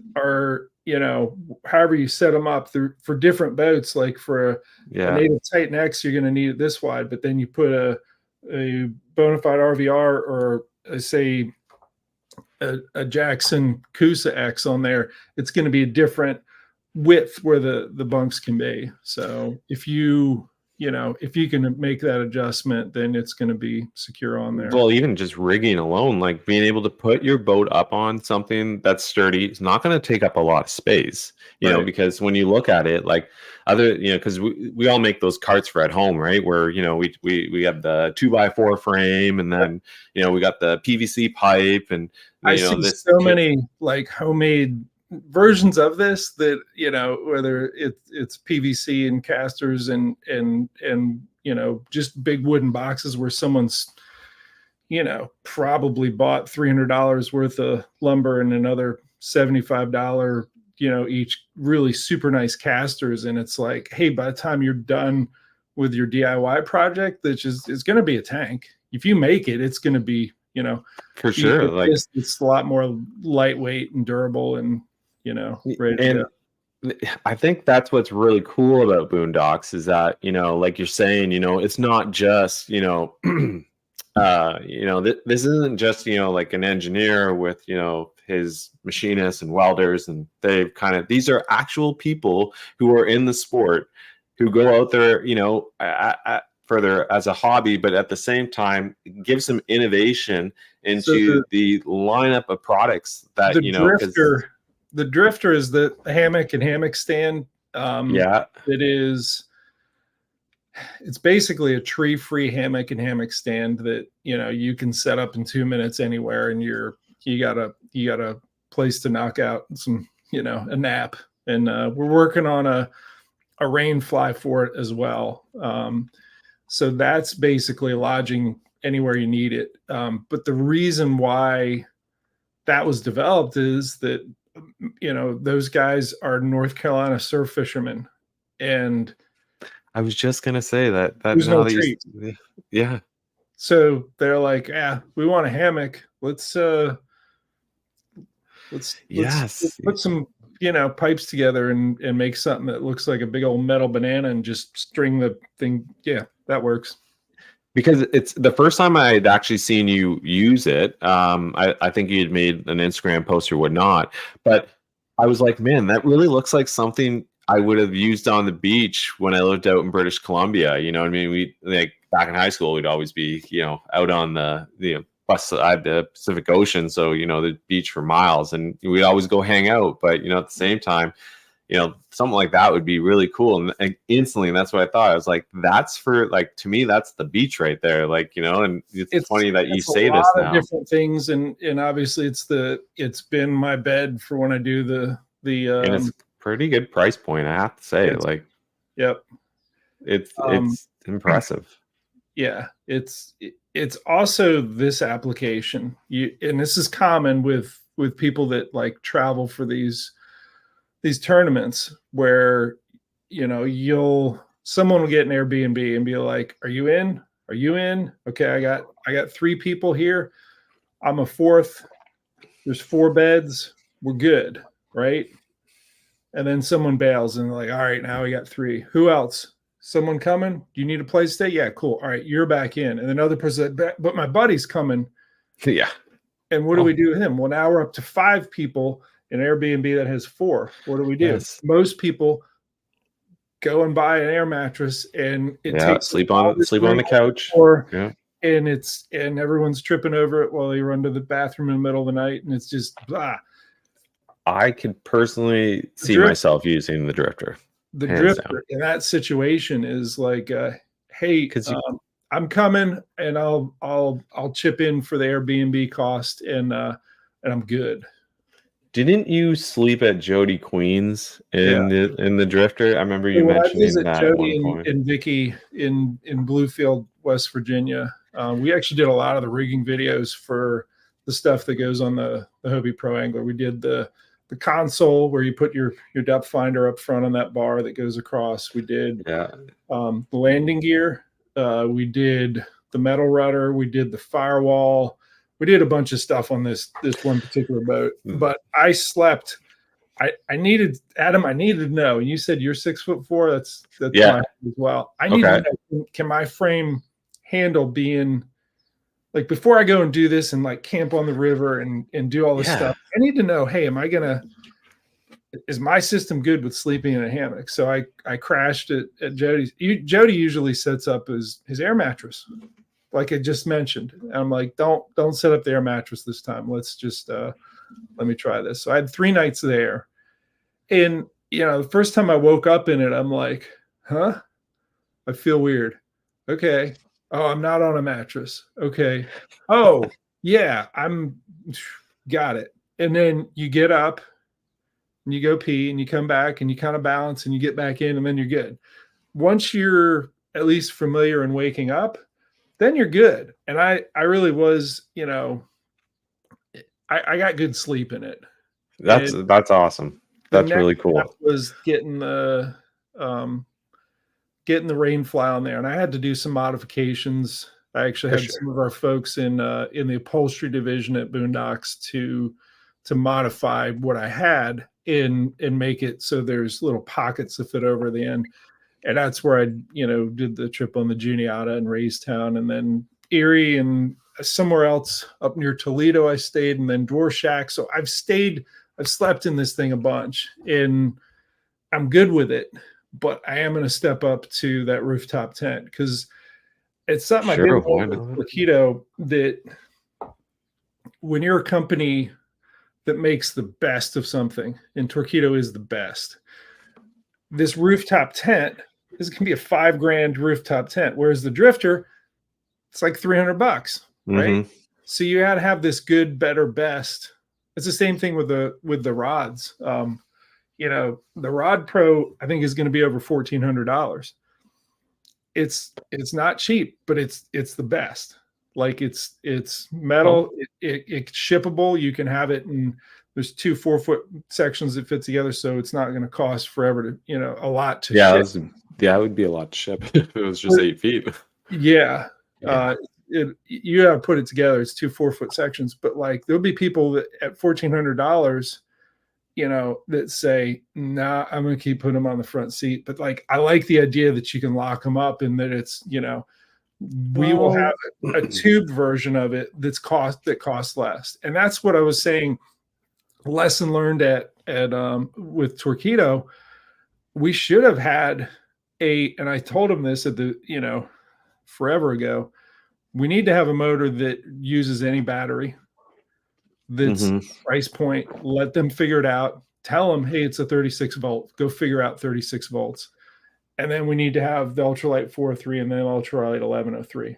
however you set them up for different boats. Like for a Native Titan X, you're going to need it this wide, but then you put a Bonafide RVR or say a Jackson Coosa X on there, it's going to be a different width where the bunks can be. So if you if you can make that adjustment, then it's going to be secure on there. Well, even just rigging alone, like being able to put your boat up on something that's sturdy, is not going to take up a lot of space, Right. because when you look at it, like because we all make those carts for at home, right? Where, we have the 2x4 frame, and then, we got the PVC pipe, and, I see so many like homemade versions of this that, whether it's PVC and casters and just big wooden boxes where someone's probably bought $300 worth of lumber and another $75 each really super nice casters, and it's like, hey, by the time you're done with your DIY project, which is going to be a tank, if you make it, it's going to be for sure, like it's a lot more lightweight and durable, and ready to go. I think that's what's really cool about BooneDox is that, like you're saying, it's not just, this isn't just, like an engineer with, his machinists and welders, and these are actual people who are in the sport, who go out there, further as a hobby, but at the same time give some innovation into the lineup of products that, the drifter is the hammock and hammock stand. It's basically a tree-free hammock and hammock stand that you can set up in 2 minutes anywhere, and you got a place to knock out some a nap. And we're working on a rain fly for it as well. So that's basically lodging anywhere you need it. But the reason why that was developed is that those guys are North Carolina surf fishermen, and I was just gonna say that there's no treat. Yeah. So they're like, we want a hammock. Let's put some pipes together and make something that looks like a big old metal banana and just string the thing. Yeah, that works. Because it's the first time I had actually seen you use it. I think you had made an Instagram post or whatnot, but I was like, man, that really looks like something I would have used on the beach when I lived out in British Columbia. You know what I mean? We, like, back in high school, we'd always be, out on the bus side, the Pacific Ocean. So, the beach for miles, and we'd always go hang out. But, at the same time, something like that would be really cool. And instantly, that's what I thought. I was like, that's for, like, to me, that's the beach right there. Like, and it's funny that you say this now. Different things. And obviously it's been my bed for when I do the and it's pretty good price point, I have to say. Yep. It's impressive. Yeah. It's also this application. And this is common with people that travel for these tournaments where, someone will get an Airbnb and be like, are you in? Are you in? Okay. I got 3 people here. I'm a 4th. There's 4 beds. We're good. Right. And then someone bails and they're like, all right, now we got 3. Who else? Someone coming? Do you need a place to stay? Yeah, cool. All right, you're back in. And then another person, but my buddy's coming. Yeah. And what do we do with him? Well, now we're up to 5 people in Airbnb that has 4. What do we do? Yes. Most people go and buy an air mattress, and it takes sleep on the couch. And everyone's tripping over it while they run to the bathroom in the middle of the night, and it's just blah. I could personally see myself using the drifter. The drifter in that situation is like, hey, I'm coming, and I'll chip in for the Airbnb cost, and I'm good. Didn't you sleep at Jody Queen's in the drifter? I remember you mentioning that Jody at one point. And Vicky in Bluefield, West Virginia. We actually did a lot of the rigging videos for the stuff that goes on the Hobie Pro Angler. We did the console where you put your depth finder up front on that bar that goes across. We did the landing gear. We did the metal rudder. We did the firewall. We did a bunch of stuff on this one particular boat. But I slept. I needed to know. And you said you're 6'4". That's mine as well. I need to know, can my frame handle being, like, before I go and do this and like camp on the river and do all this stuff, I need to know, hey, am I is my system good with sleeping in a hammock? So I crashed at Jody's. Jody usually sets up his air mattress, like I just mentioned. And I'm like, don't set up the air mattress this time. Let's just let me try this. So I had 3 nights there, and the first time I woke up in it, I'm like, huh? I feel weird. Okay. Oh, I'm not on a mattress. Okay. Oh, yeah, got it. And then you get up and you go pee and you come back and you kind of balance and you get back in and then you're good. Once you're at least familiar and waking up, then you're good. And I really was, I got good sleep in it. That's awesome. That's really cool. Was getting the rainfly on there, and I had to do some modifications. I actually had some of our folks in the upholstery division at BooneDox to modify what I had and make it so there's little pockets that fit over the end. And that's where I did the trip on the Juniata and Raystown, and then Erie and somewhere else up near Toledo I stayed, and then Dwarshak. So I've slept in this thing a bunch, and I'm good with it. But I am going to step up to that rooftop tent because it's something I did with Torqeedo, that when you're a company that makes the best of something, and Torqeedo is the best, this rooftop tent is going to be a $5,000 rooftop tent, whereas the Drifter, it's like $300, right? Mm-hmm. So you got to have this good, better, best. It's the same thing with the rods. The Rod Pro, I think, is going to be over $1,400. It's not cheap, but it's the best. Like it's metal, it's shippable. You can have it, and there's 2 4-foot sections that fit together, so it's not going to cost forever to a lot to ship. It would be a lot to ship if it was just 8 feet. Yeah. You got to put it together. It's 2 4-foot sections, but like there'll be people that at $1,400, that say, nah, I'm going to keep putting them on the front seat. But like, I like the idea that you can lock them up, and that it's, we will have a tube version of it that costs less. And that's what I was saying. Lesson learned at with Torqeedo, we should have had and I told him this at the, forever ago, we need to have a motor that uses any battery. That's price point. Let them figure it out. Tell them, hey, it's a 36 volt. Go figure out 36 volts. And then we need to have the ultralight 403 and then ultralight 1103.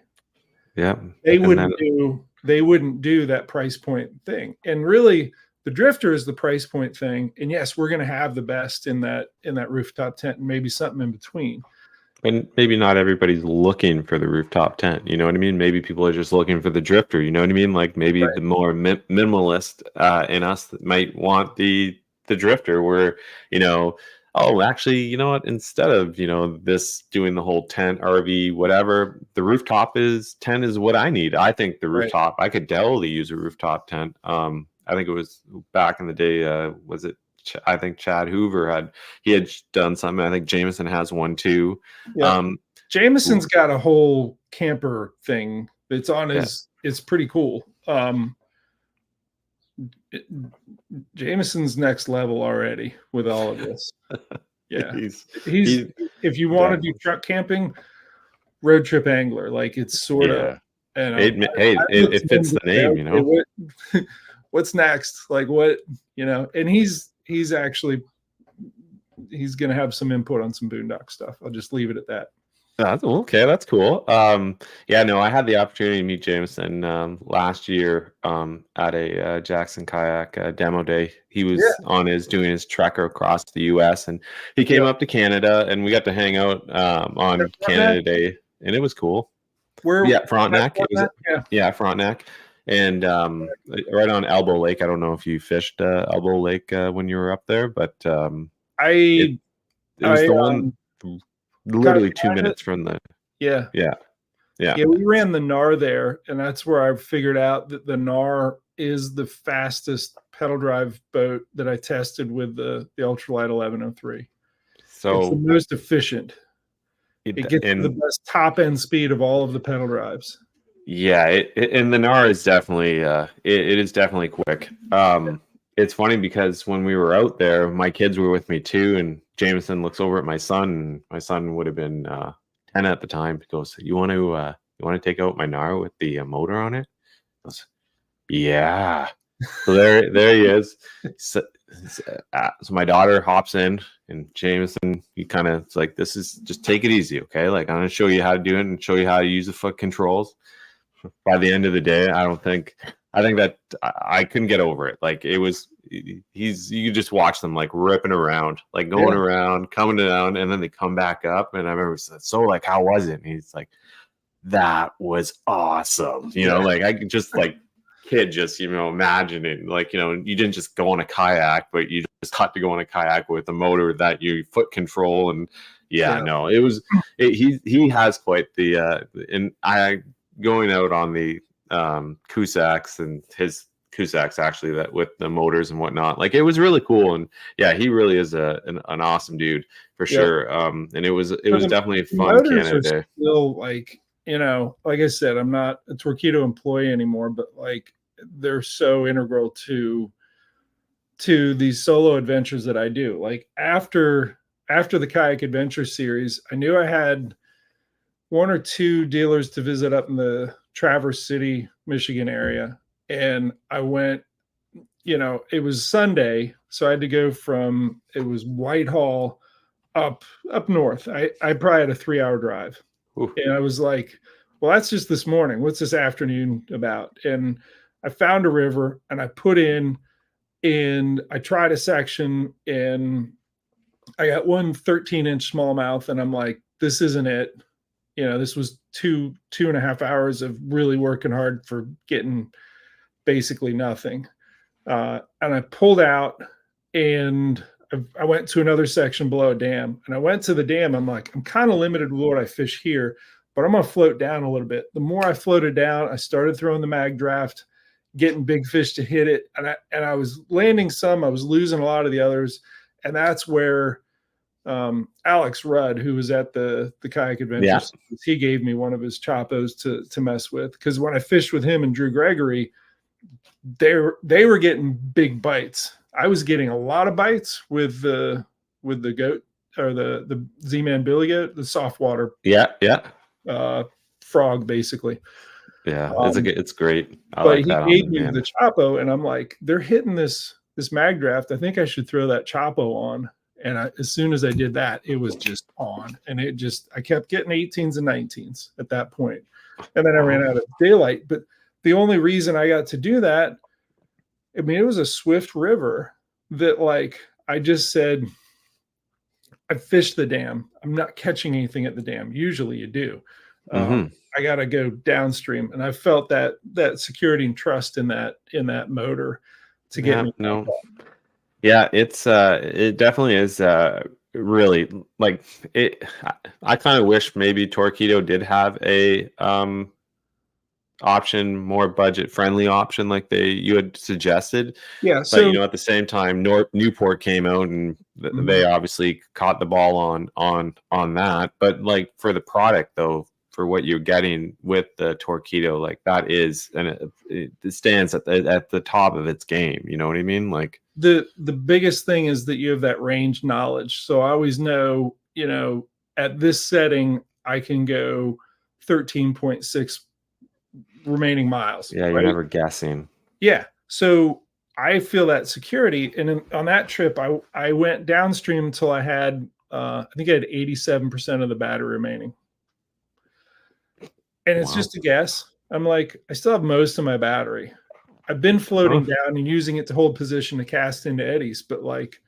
Yeah. They wouldn't do that price point thing. And really, the Drifter is the price point thing. And yes, we're going to have the best in that rooftop tent, and maybe something in between. And maybe not everybody's looking for the rooftop tent. You know what I mean? Maybe people are just looking for the Drifter. You know what I mean? Like maybe the more minimalist in us that might want the Drifter, where, oh, actually, you know what? Instead of, this doing the whole tent, RV, whatever, the rooftop tent is what I need. I think the rooftop, I could definitely use a rooftop tent. I think it was back in the day, was it? I think Chad Hoover had done something. I think Jameson has one too. Yeah. Jameson's got a whole camper thing that's on his. It's pretty cool. Jameson's next level already with all of this. Yeah, he's if you want to do truck camping, road trip angler, like it's sort of. It fits the name, What's next? Like what, and he's actually going to have some input on some BooneDox stuff. I'll just leave it at that. Okay, that's cool. I had the opportunity to meet Jameson last year at a Jackson Kayak demo day. He was doing his trekker across the U.S. and he came up to Canada, and we got to hang out on Canada Day, and it was cool. Frontenac. Frontenac. And right on Elbow Lake. I don't know if you fished Elbow Lake when you were up there, but it was the one literally 2 minutes from the. Yeah, we ran the NAR there, and that's where I figured out that the NAR is the fastest pedal drive boat that I tested with the ultralight 1103. So it's the most efficient. It gets the best top end speed of all of the pedal drives. Yeah, and the NAR is definitely it is definitely quick. And it's funny because when we were out there, my kids were with me too, and Jameson looks over at my son, and my son would have been 10 at the time. He goes, "You want to take out my Nara with the motor on it?" I goes, "Yeah." So there he is. So my daughter hops in, and Jameson, he kind of, it's like, this is, just take it easy, okay? Like, I'm gonna show you how to do it and show you how to use the foot controls. By the end of the day, I think that I couldn't get over it. Like, it was, you could just watch them like ripping around, like going around, coming down, and then they come back up. And I remember said, "So, like, how was it?" And he's like, "That was awesome." You know, like, I could just like kid just, imagining, like, you didn't just go on a kayak, but you just got to go on a kayak with a motor that you foot control. And no, it was, he has quite the, and I going out on the Cusacks and his Cusacks actually, that with the motors and whatnot, like, it was really cool. And he really is an awesome dude for sure. And it was definitely a fun Canada day. Still, like, like I said, I'm not a Torqeedo employee anymore, but like, they're so integral to these solo adventures that I do. Like, after the Kayak Adventure series, I knew I had 1 or 2 dealers to visit up in the Traverse City, Michigan area. And I went, it was Sunday, so I had to go from, it was Whitehall up north. I probably had a 3-hour drive. Ooh. And I was like, well, that's just this morning. What's this afternoon about? And I found a river, and I put in, and I tried a section, and I got one 13-inch smallmouth, and I'm like, this isn't it. This was 2.5 hours of really working hard for getting basically nothing. And I pulled out, and I went to another section below a dam, and I went to the dam. I'm like, I'm kind of limited with what I fish here, but I'm going to float down a little bit. The more I floated down, I started throwing the mag draft, getting big fish to hit it. And I was landing some, I was losing a lot of the others. And that's where Alex Rudd, who was at the Kayak Adventure, he gave me one of his Chopos to mess with. Because when I fished with him and Drew Gregory, they were getting big bites. I was getting a lot of bites with the goat, or the Z-Man Billy Goat, the soft water frog, basically. Yeah, it's great. But he gave me the Chopo, and I'm like, they're hitting this mag draft. I think I should throw that Chopo on. And as soon as I did that, it was just on. And I kept getting 18s and 19s at that point. And then I ran out of daylight. But the only reason I got to do that, I mean, it was a swift river that, like, I just said, I fished the dam. I'm not catching anything at the dam. Usually you do. I got to go downstream. And I felt that security and trust in that motor to get me. No. Yeah, it definitely is really, like, it. I kind of wish maybe Torqeedo did have a option, more budget friendly option, like you had suggested. Yeah. But at the same time, Newport came out, and they obviously caught the ball on that. But like, for the product though, for what you're getting with the Torqeedo, like, that is, and it stands at the top of its game. You know what I mean? Like, the biggest thing is that you have that range knowledge. So I always know, at this setting, I can go 13.6 remaining miles. Yeah, you're never guessing. Yeah. So I feel that security. And on that trip, I went downstream until I had, I think I had 87% of the battery remaining. And it's just a guess. I'm like, I still have most of my battery. I've been floating down and using it to hold position to cast into eddies, but like,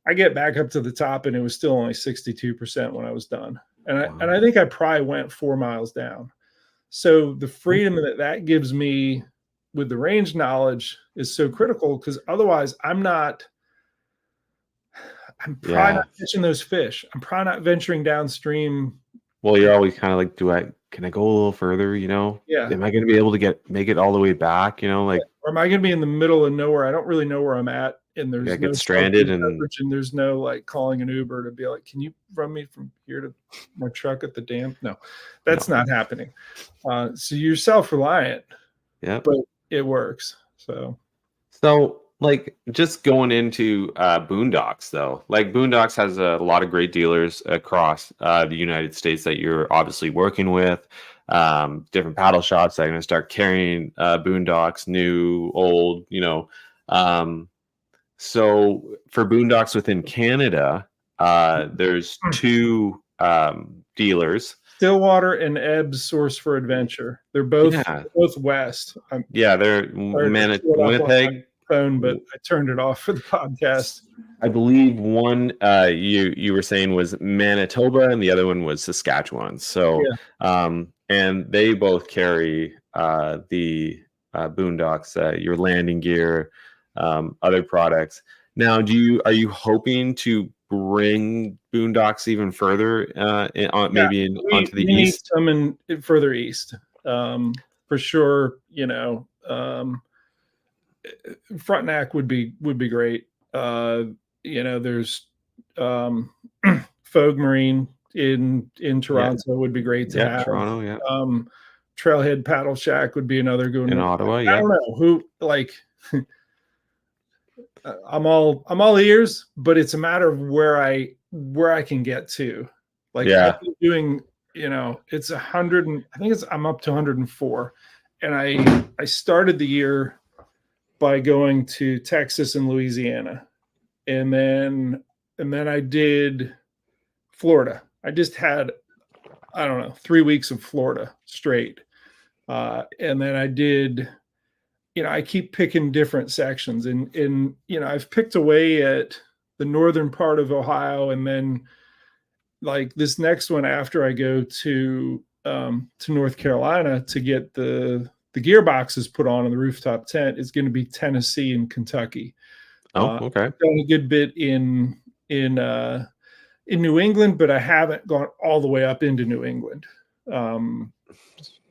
I get back up to the top, and it was still only 62% when I was done. And I think I probably went 4 miles down. So the freedom that gives me with the range knowledge is so critical, because otherwise I'm probably not catching those fish. I'm probably not venturing downstream. Well, you're always kind of like, can I go a little further? Yeah. Am I going to be able to make it all the way back? Like, or am I going to be in the middle of nowhere? I don't really know where I'm at, and there's no get stranded, and there's no like calling an Uber to be like, can you run me from here to my truck at the dam? No, that's not happening. So you're self-reliant. Yeah, but it works. So like just going into BooneDox though, like BooneDox has a lot of great dealers across the United States that you're obviously working with. Different paddle shops that are going to start carrying BooneDox, new, old, you know. So for BooneDox within Canada, there's two dealers. Stillwater and Ebbs Source for Adventure. They're both west. Yeah, they're Winnipeg. Phone, but I turned it off for the podcast. I believe one you were saying was Manitoba and the other one was Saskatchewan. So and they both carry the BooneDox, your landing gear, other products. Now, are you hoping to bring BooneDox even further onto the east? Coming further east, for sure. You know, Frontenac would be great. You know, there's Fogue Marine in Toronto would be great to have. Toronto, yeah. Trailhead Paddle Shack would be another good one. In Ottawa, I don't know who, like. I'm all ears, but it's a matter of where I can get to. Like I've been doing, you know, it's 100 and I think I'm up to 104. And I started the year by going to Texas and Louisiana. And then I did Florida. I just had, I don't know, 3 weeks of Florida straight. And then I did, you know, I keep picking different sections and you know, I've picked away at the northern part of Ohio. And then like this next one, after I go to North Carolina to get the gearboxes put on the rooftop tent, is going to be Tennessee and Kentucky. Oh, okay. I've done a good bit in New England, but I haven't gone all the way up into New England.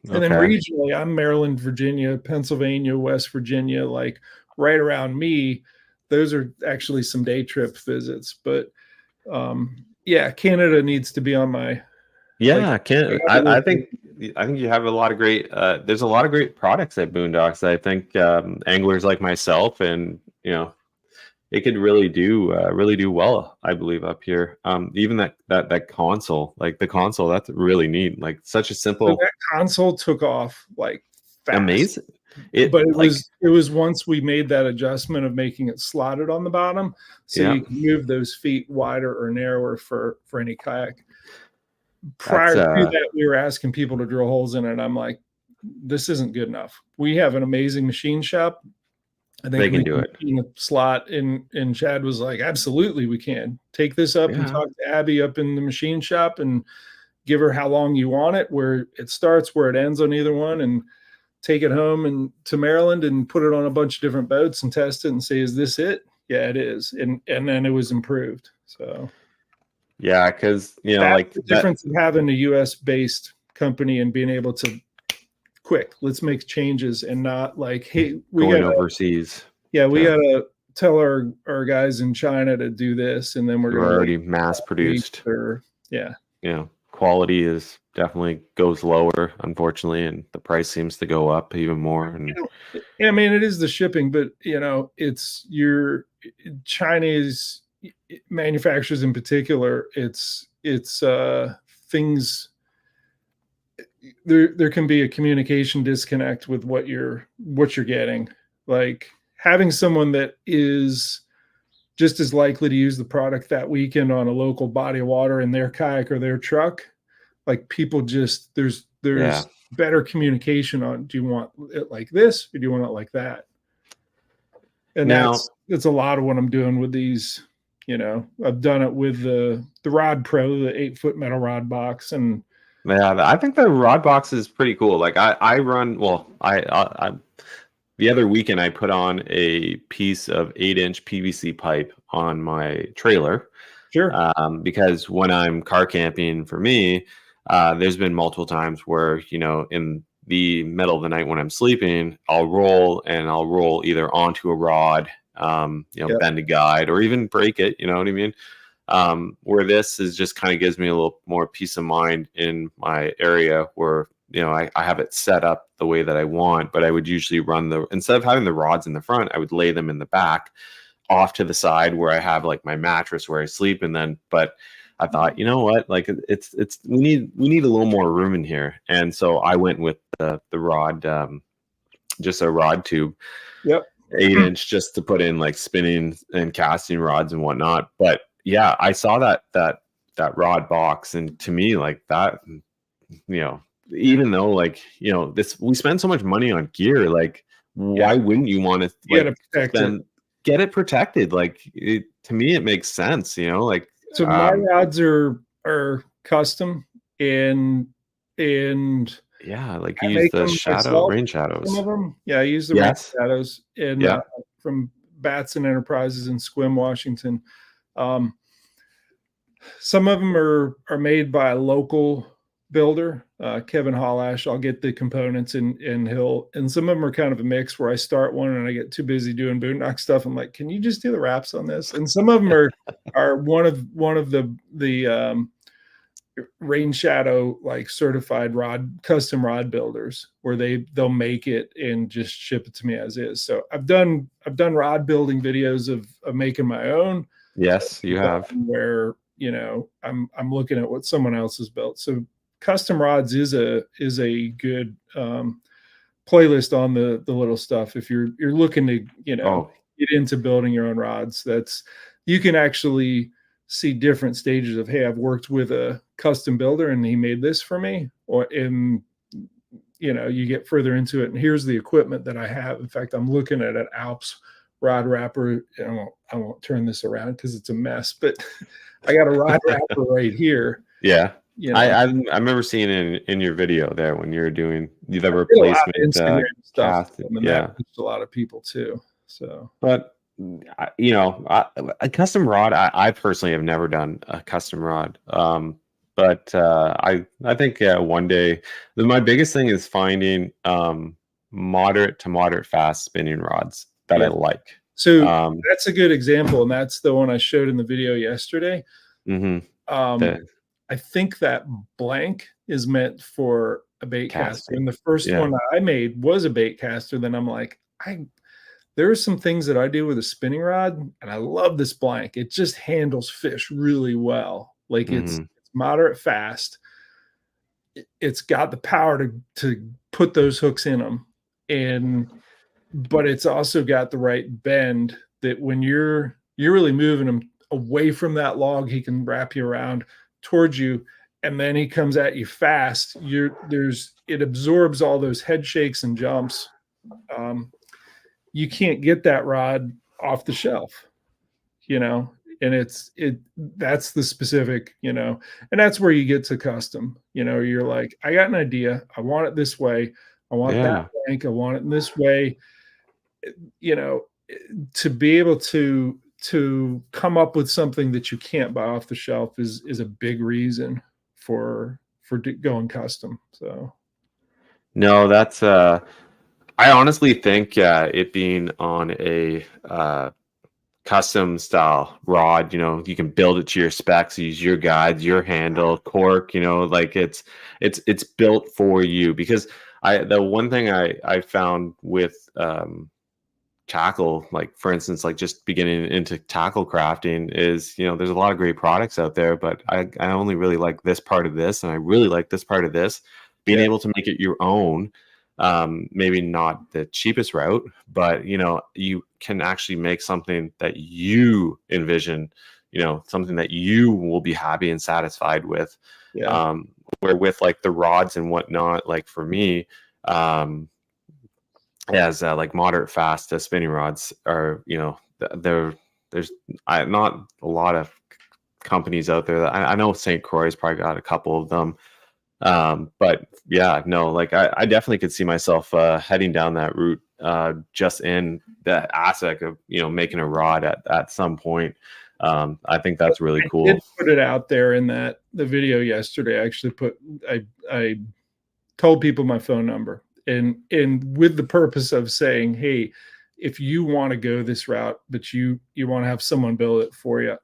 And then regionally, I'm Maryland, Virginia, Pennsylvania, West Virginia, like right around me. Those are actually some day trip visits. But Canada needs to be on my. Yeah, Canada. I think you have a lot of great. There's a lot of great products at BooneDox. I think anglers like myself, and you know, it could really do well, I believe, up here. Even that console, like the console, that's really neat. Like such a simple. So that console took off like fast. Amazing. It was once we made that adjustment of making it slotted on the bottom, so you can move those feet wider or narrower for any kayak. Prior to that, we were asking people to drill holes in it. I'm like, this isn't good enough. We have an amazing machine shop. I think they can do it in a slot, and Chad was like, absolutely, we can take this up and talk to Abby up in the machine shop and give her how long you want it, where it starts, where it ends on either one, and take it home and to Maryland and put it on a bunch of different boats and test it and say, is this it? Yeah, it is. And then it was improved. So yeah, because you know, like the difference of having a US based company and being able to let's make changes and not like, hey, we got overseas. Yeah, we gotta tell our guys in China to do this, and then we're already mass produced. Quality is definitely goes lower, unfortunately, and the price seems to go up even more. And I mean, it is the shipping, but you know, it's your Chinese manufacturers in particular. It's things. There can be a communication disconnect with what you're getting. Like having someone that is just as likely to use the product that weekend on a local body of water in their kayak or their truck. Like people just there's better communication on, do you want it like this or do you want it like that? And now that's a lot of what I'm doing with these. You know, I've done it with the Rod Pro, the 8-foot metal rod box, and I think the rod box is pretty cool. Like I run, I the other weekend I put on a piece of 8-inch PVC pipe on my trailer. Sure. Because when I'm car camping, for me, there's been multiple times where, you know, in the middle of the night when I'm sleeping, I'll roll either onto a rod, bend a guide, or even break it. You know what I mean? Where this is just kind of gives me a little more peace of mind in my area where I have it set up the way that I want, but I would usually instead of having the rods in the front, I would lay them in the back off to the side where I have like my mattress where I sleep. And then, but I thought, you know what, like we need a little more room in here. And so I went with the rod, just a rod tube. Yep. 8-inch, just to put in like spinning and casting rods and whatnot. But yeah, I saw that rod box, and to me, like that, even though like we spend so much money on gear, like why wouldn't you want to get it protected? Like to me, it makes sense. Like so my rods are custom and yeah, like you use the rain shadows. Some of them, I use the rain shadows from Batson Enterprises in Sequim, Washington. Some of them are made by a local builder, Kevin Hollash. I'll get the components and some of them are kind of a mix where I start one and I get too busy doing BooneDox stuff. I'm like, can you just do the wraps on this? And some of them are one of the rain shadow like certified custom rod builders where they'll make it and just ship it to me as is. So I've done rod building videos of making my own. Yes, you have. Where I'm looking at what someone else has built. So custom rods is a good playlist on the little stuff. If you're looking to get into building your own rods, you can actually see different stages of, hey, I've worked with a custom builder and he made this for me, you get further into it and here's the equipment that I have. In fact, I'm looking at an Alps rod wrapper. I won't turn this around because it's a mess, but I got a rod wrapper right here. Yeah. I remember seeing it in your video there when you were doing the replacement stuff. That reached a lot of people too. So, but a custom rod, I personally have never done a custom rod. But I think one day my biggest thing is finding moderate to moderate fast spinning rods that I like. So that's a good example, and that's the one I showed in the video yesterday. Mm-hmm. I think that blank is meant for a bait caster, and the first one I made was a bait caster. Then I'm like, there are some things that I do with a spinning rod, and I love this blank. It just handles fish really well. Like it's moderate fast. It's got the power to put those hooks in them, but it's also got the right bend that when you're really moving him away from that log, he can wrap you around towards you, and then he comes at you fast. It absorbs all those head shakes and jumps. You can't get that rod off the shelf, and that's the specific, and that's where you get to custom. You're like, I got an idea. I want it this way. I want that blank. I want it in this way. To be able to come up with something that you can't buy off the shelf is a big reason for going custom. So no, that's I honestly think it being on a custom style rod, you can build it to your specs, use your guides, your handle, cork, like it's built for you. Because the one thing I found with tackle, like for instance, like just beginning into tackle crafting is, there's a lot of great products out there, but I only really like this part of this, and I really like this part of this. Being able to make it your own, maybe not the cheapest route, but you can actually make something that you envision, something that you will be happy and satisfied with. Where with like the rods and whatnot, like for me, as like moderate fast spinning rods are, there's not a lot of companies out there that I know St. Croix's probably got a couple of them. But yeah, no, like I definitely could see myself heading down that route, just in the aspect of making a rod at some point. I think that's really cool. I did put it out there in the video yesterday. I actually I told people my phone number, and with the purpose of saying, hey, if you want to go this route, but you want to have someone build it for you,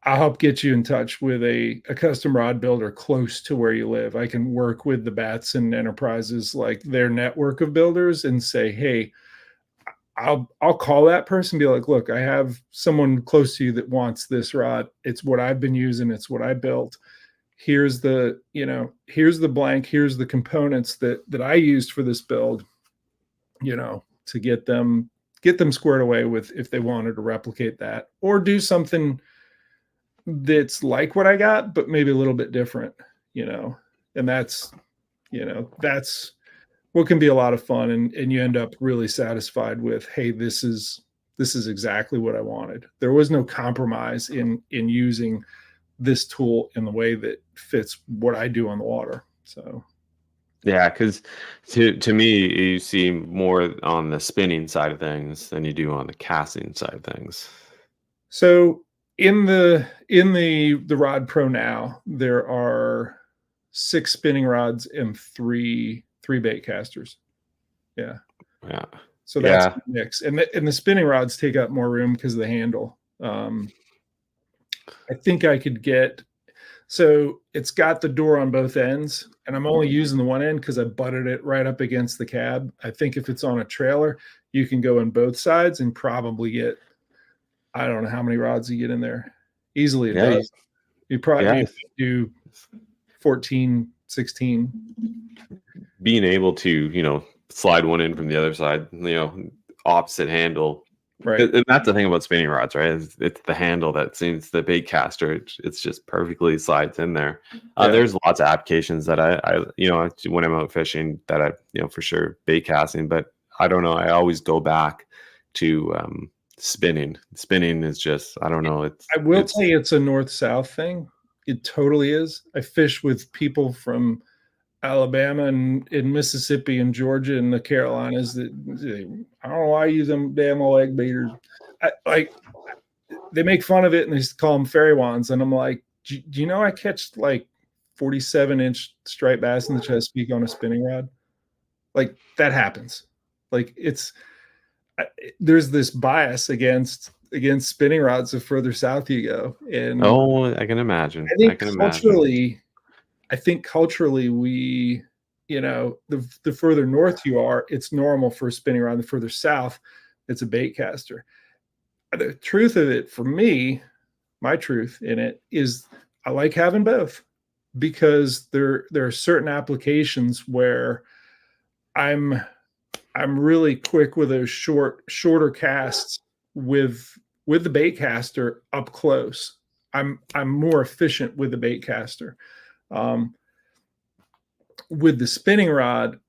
I'll help get you in touch with a custom rod builder close to where you live. I can work with the Batson Enterprises, like their network of builders, and say, hey, I'll call that person, be like, look, I have someone close to you that wants this rod. It's what I've been using. It's what I built. Here's the, here's the blank. Here's the components that I used for this build, to get them squared away with if they wanted to replicate that or do something that's like what I got, but maybe a little bit different, and that's what can be a lot of fun. And you end up really satisfied with, hey, this is exactly what I wanted. There was no compromise in using this tool in the way that fits what I do on the water. So yeah, because to me, you see more on the spinning side of things than you do on the casting side of things. So in the Rod Pro now, there are 6 spinning rods and three bait casters. Yeah. So that's a mix, and the spinning rods take up more room because of the handle. I think I could get, so it's got the door on both ends, and I'm only using the one end because I butted it right up against the cab. I think if it's on a trailer, you can go in both sides and probably get, I don't know how many rods you get in there. Easily a dozen. You probably do 14, 16. Being able to, slide one in from the other side, opposite handle. Right. And that's the thing about spinning rods, right? It's the handle that seems the bait caster. It's just perfectly slides in there. There's lots of applications that I when I'm out fishing that I, for sure bait casting, but I don't know. I always go back to spinning. Spinning is just, I don't know. I will tell you, it's a north-south thing. It totally is. I fish with people from Alabama and in Mississippi and Georgia and the Carolinas that I don't know why I use them damn old egg beaters. They make fun of it and they call them fairy wands. And I'm like, do you know I catch like 47-inch striped bass in the Chesapeake on a spinning rod? Like that happens. Like there's this bias against spinning rods the further south you go. And I can imagine. I think culturally we, the further north you are, it's normal for a spinning rod. The further south, it's a bait caster. The truth of it, for me, my truth in it is I like having both, because there are certain applications where I'm really quick with those shorter casts with the bait caster up close. I'm more efficient with the bait caster. With the spinning rod,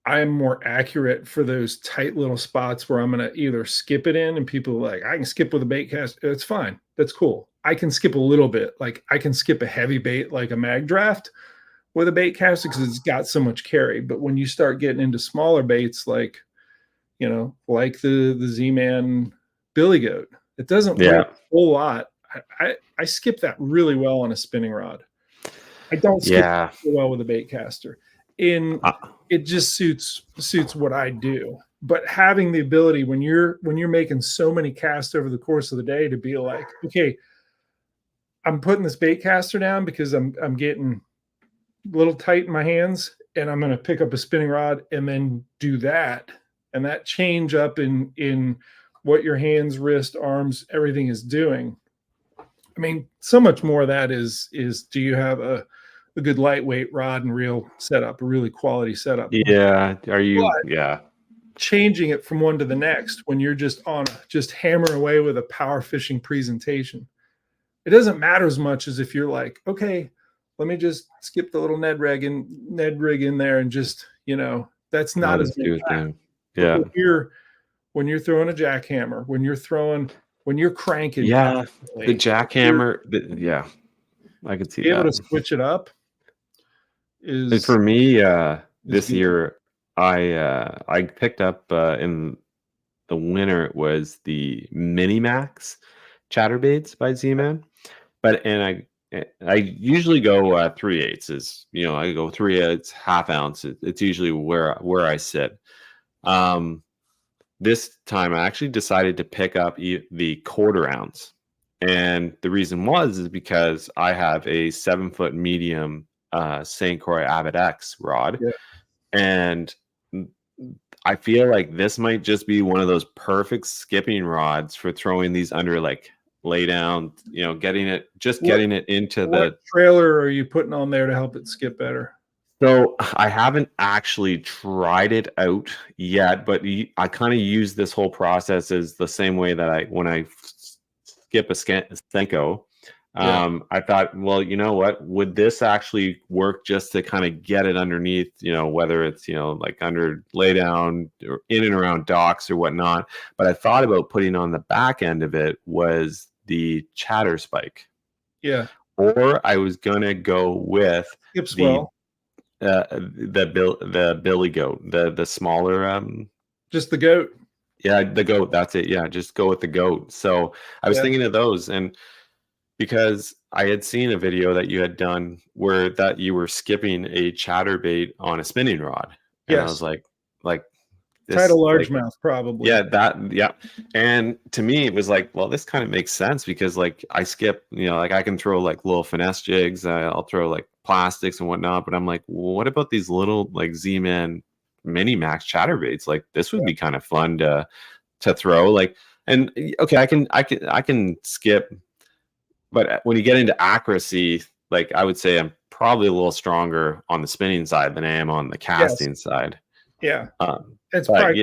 I am more accurate for those tight little spots where I'm going to either skip it in, and people are like, I can skip with a bait cast. It's fine. That's cool. I can skip a little bit. Like I can skip a heavy bait, like a mag draft with a bait caster, because it's got so much carry. But when you start getting into smaller baits, like, like the Z-Man Billy Goat, it doesn't weigh a whole lot. I skip that really well on a spinning rod. I don't skip well with a bait caster. It just suits what I do. But having the ability when you're making so many casts over the course of the day to be like, okay, I'm putting this bait caster down because I'm getting a little tight in my hands, and I'm going to pick up a spinning rod and then do that. And that change up in what your hands, wrist, arms, everything is doing. I mean, so much more of that is do you have a good lightweight rod and reel setup, a really quality setup? Yeah. Are you? Changing it from one to the next when you're just hammering away with a power fishing presentation, it doesn't matter as much as if you're like, okay, let me just skip the little Ned rig in there and just, that's not as big. Yeah. When you're throwing a jackhammer, when you're cranking, the jackhammer, I could see be that. able to switch it up is for me. This year, I picked up in the winter, it was the Mini Max chatterbaits by Z-Man, and I usually go 3/8. I go 3/8, half ounce. It's usually where I sit. This time I actually decided to pick up the 1/4 ounce, And the reason is because I have a 7-foot medium St. Croix Avid X rod. Yeah. And I feel like this might just be one of those perfect skipping rods for throwing these under like lay down, getting it into what trailer are you putting on there to help it skip better? So I haven't actually tried it out yet, but I kind of use this whole process as the same way that when I skip a Senko, I thought, well, you know what, would this actually work just to kind of get it underneath, whether it's, like under lay down or in and around docks or whatnot. But I thought about putting on the back end of it was the chatter spike. Yeah. Or I was going to go with Skips the billy goat, the smaller, just the goat. Yeah, the goat. That's it. Yeah, just go with the goat. So I was thinking of those, and because I had seen a video that you had done where that you were skipping a chatterbait on a spinning rod, and I was like this, tied a largemouth, probably. Yeah. And to me, it was like, well, this kind of makes sense because like I skip, like I can throw like little finesse jigs, I'll throw like plastics and whatnot, but I'm like, well, what about these little like Z-Man mini max chatterbaits? Like this would be kind of fun to throw. Like, and okay, I can skip, but when you get into accuracy, like I would say I'm probably a little stronger on the spinning side than I am on the casting side. Yeah. It's probably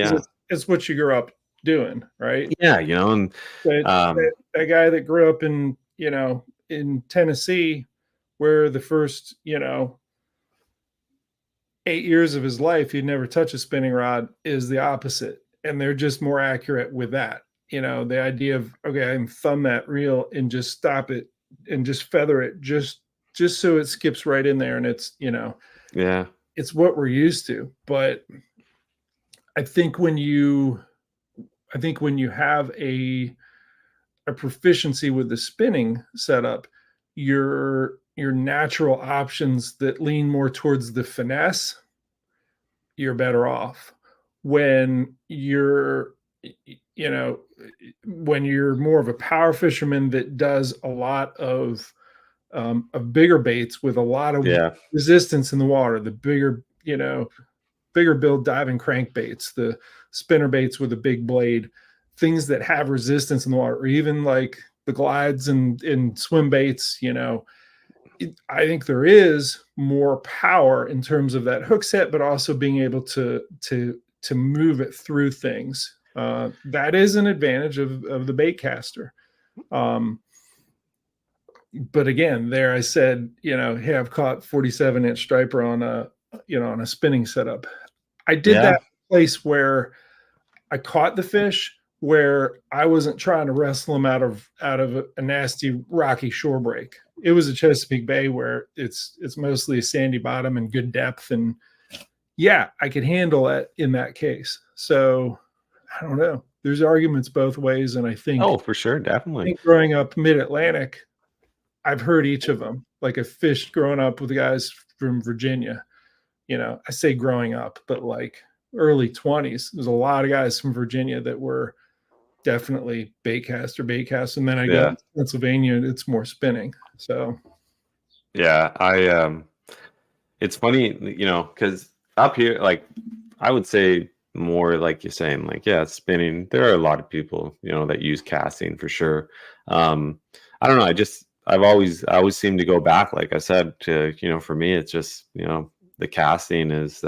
it's what you grew up doing, right? Yeah, and that guy that grew up in Tennessee, where the first 8 years of his life he'd never touch a spinning rod, is the opposite, and they're just more accurate with that. The idea of, okay, I can thumb that reel and just stop it and just feather it just so it skips right in there, and it's it's what we're used to. But I think when you have a proficiency with the spinning setup, your natural options that lean more towards the finesse, you're better off. When you're more of a power fisherman that does a lot of bigger baits with a lot of resistance in the water, the bigger build diving crankbaits, the spinner baits with a big blade, things that have resistance in the water, or even like the glides and swim baits, I think there is more power in terms of that hook set, but also being able to move it through things. That is an advantage of the bait caster. But again, there I said, hey, I've caught 47-inch striper on a spinning setup. I did that place where I caught the fish where I wasn't trying to wrestle them out of a nasty rocky shore break. It was a Chesapeake Bay where it's mostly a sandy bottom and good depth, and I could handle it in that case. So I don't know. There's arguments both ways, and I think for sure, definitely. I think growing up mid-Atlantic, I've heard each of them. Like I fished growing up with the guys from Virginia. I say growing up, but like early 20s, there's a lot of guys from Virginia that were definitely baitcast. And then I go to Pennsylvania and it's more spinning. So it's funny, because up here, like I would say more like you're saying, like, spinning. There are a lot of people, that use casting for sure. I don't know. I always seem to go back, like I said, to, for me, it's just, the casting is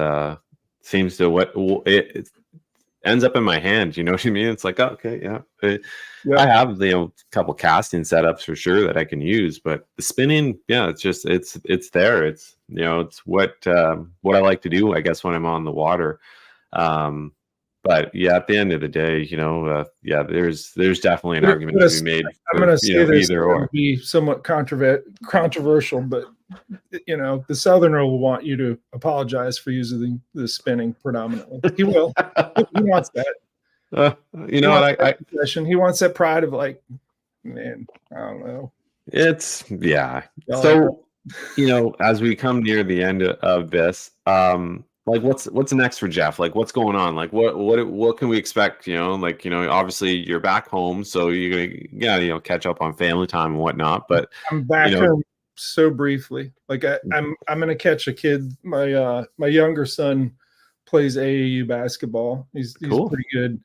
seems to it ends up in my hand. You know what I mean? It's like, oh, okay, I have a couple casting setups for sure that I can use, but the spinning, it's just it's there. It's it's what I like to do, I guess, when I'm on the water. But at the end of the day, there's definitely an argument to be made. I'm going to say this will be somewhat controversial, but the Southerner will want you to apologize for using the spinning predominantly. He will. He wants that. He wants that pride of like, man, I don't know. So as we come near the end of this, like what's next for Jeff? Like what's going on? Like what can we expect? You know, like, you know, obviously you're back home, so you're gonna you know, catch up on family time and whatnot. But I'm back you know, home so briefly. Like I'm gonna catch a kid. My younger son plays AAU basketball. He's Cool. pretty good.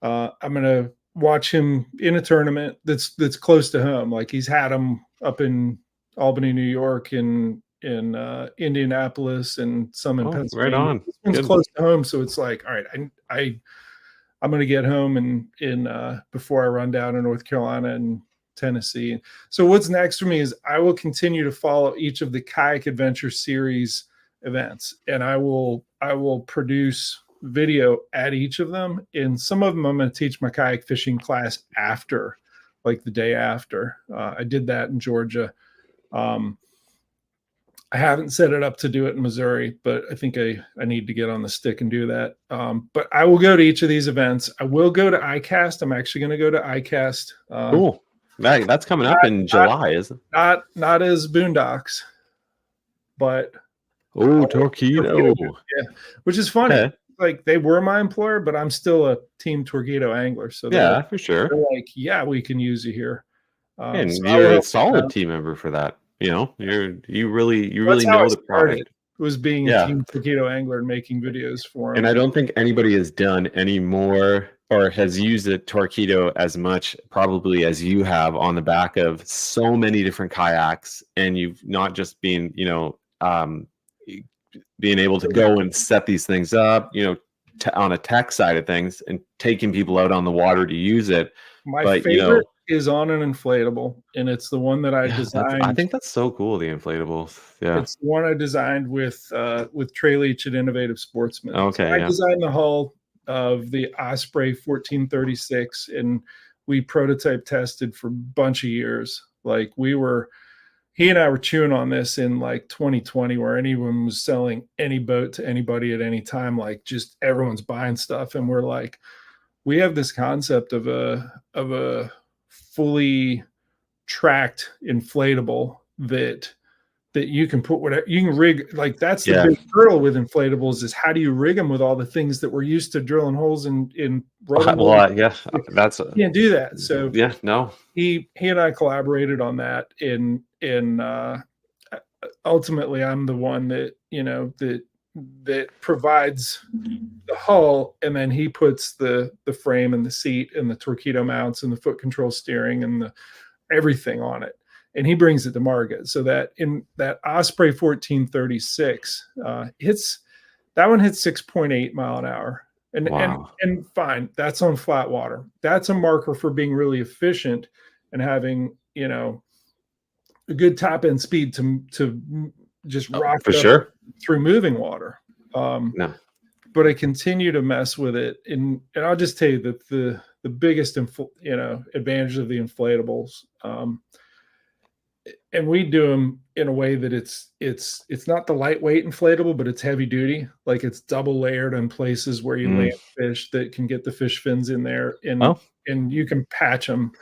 I'm gonna watch him in a tournament that's close to home. Like he's had them up in Albany, New York, and in Indianapolis, and some in Pennsylvania. Right on. This one's Good. close to home, so it's like, all right, I'm gonna get home and before I run down to North Carolina and Tennessee. So what's next for me is I will continue to follow each of the Kayak Adventure Series events, and I will produce video at each of them. And some of them I'm going to teach my kayak fishing class after, like the day after. I did that in Georgia. I haven't set it up to do it in Missouri, but I think I need to get on the stick and do that. But I will go to each of these events. I will go to ICAST. I'm actually going to go to ICAST. Cool. That's coming up in July, isn't it? Not as BooneDox, but Torqeedo. Yeah, which is funny. Okay. Like they were my employer, but I'm still a team Torqeedo angler. So yeah, for sure. They're like, yeah, we can use you here. And so you're a solid team member for that. You know, you really know the product. Was being a team Torqeedo angler and making videos for him. And I don't think anybody has done any more or has used a Torqeedo as much probably as you have on the back of so many different kayaks, and you've not just been, you know, being able to go and set these things up, you know, on a tech side of things and taking people out on the water to use it. My favorite is on an inflatable, and it's the one that I designed. I think that's so cool, the inflatables. Yeah, it's the one I designed with Trey Leach at Innovative Sportsman. Okay, so I designed the hull of the Osprey 1436, and we prototype tested for a bunch of years. Like he and I were chewing on this in like 2020, where anyone was selling any boat to anybody at any time. Like just everyone's buying stuff, and we're like, we have this concept of a fully tracked inflatable that you can put whatever you can rig. Like that's the big hurdle with inflatables is how do you rig them with all the things that we're used to drilling holes in. That's you can't do that. So he and I collaborated on that. Ultimately, I'm the one that that provides the hull, and then he puts the frame and the seat and the Torqeedo mounts and the foot control steering and the everything on it, and he brings it to market. So that in that Osprey 1436 that one hits 6.8 mile an hour, and fine, that's on flat water. That's a marker for being really efficient and having a good top end speed to just rock for sure through moving water. But I continue to mess with it, and I'll just tell you that the biggest advantage of the inflatables, and we do them in a way that it's not the lightweight inflatable, but it's heavy duty. Like it's double layered in places where you land fish that can get the fish fins in there, and you can patch them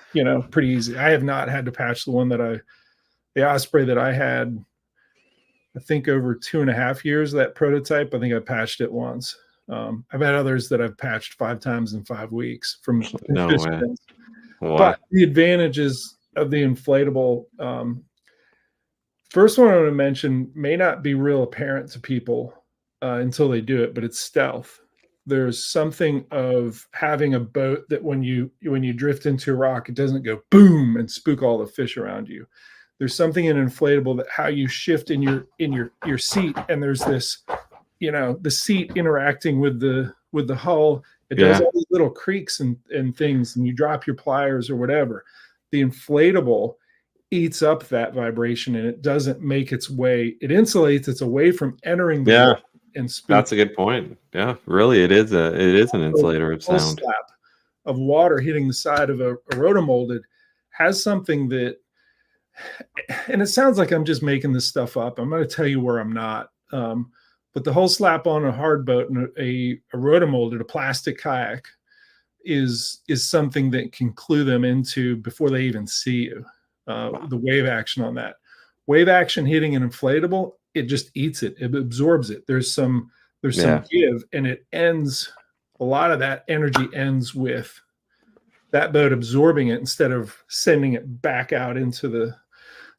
pretty easy. I have not had to patch the Osprey that I had, I think over 2.5 years, that prototype. I think I patched it once. I've had others that I've patched 5 times in 5 weeks from fish fins. But the advantages of the inflatable, first one I want to mention may not be real apparent to people until they do it, but it's stealth. There's something of having a boat that when you drift into a rock, it doesn't go boom and spook all the fish around you. There's something in inflatable that how you shift in your seat, and there's this, the seat interacting with the hull. It does all these little creaks and things, and you drop your pliers or whatever. The inflatable eats up that vibration, and it doesn't make its way. It insulates its away from entering the water and spook. That's a good point. Yeah, really, it is an insulator of sound. Slap of water hitting the side of a rotomolded has something that. And it sounds like I'm just making this stuff up. I'm going to tell you where I'm not. But the whole slap on a hard boat and a rotomolded, a plastic kayak, is something that can clue them into before they even see you. The wave action on that. Wave action hitting an inflatable, it just eats it. It absorbs it. There's some There's some give, and it ends. A lot of that energy ends with that boat absorbing it instead of sending it back out into the.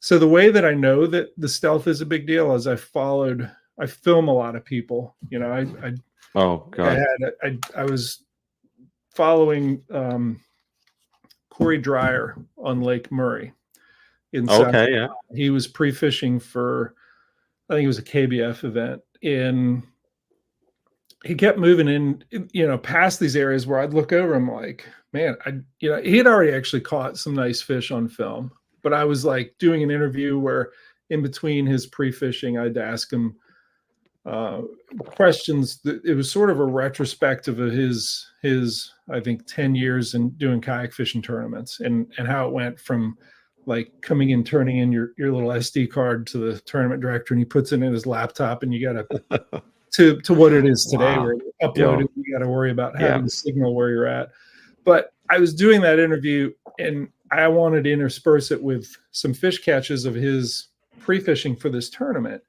So the way that I know that the stealth is a big deal is I film a lot of people. You know, I was following Corey Dreyer on Lake Murray. He was pre-fishing for, I think it was a KBF event, and he kept moving in, you know, past these areas where I'd look over. I'm like, man, he had already actually caught some nice fish on film, but I was like doing an interview where in between his pre-fishing, I'd ask him questions. It was sort of a retrospective of his I think 10 years in doing kayak fishing tournaments and how it went from like coming in, turning in your little SD card to the tournament director, and he puts it in his laptop, and you got to what it is today, where you upload it, you got to worry about having the signal where you're at. But I was doing that interview, and I wanted to intersperse it with some fish catches of his pre-fishing for this tournament.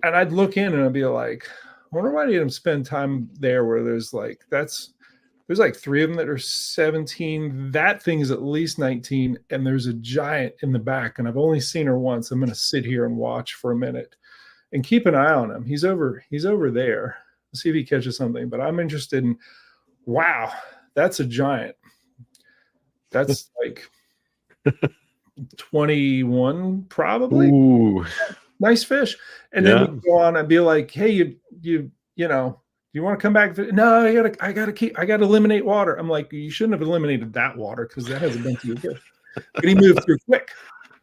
And I'd look in and I'd be like, I wonder why I didn't spend time there where there's like 3 of them that are 17. That thing is at least 19. And there's a giant in the back. And I've only seen her once. I'm going to sit here and watch for a minute and keep an eye on him. He's over there. Let's see if he catches something. But I'm interested in, wow, that's a giant. That's like 21 probably. Ooh. Nice fish. And then we go on and be like, hey, you know, do you want to come back? No, I gotta eliminate water. I'm like, you shouldn't have eliminated that water because that has a bunch of your fish. But he moved through quick.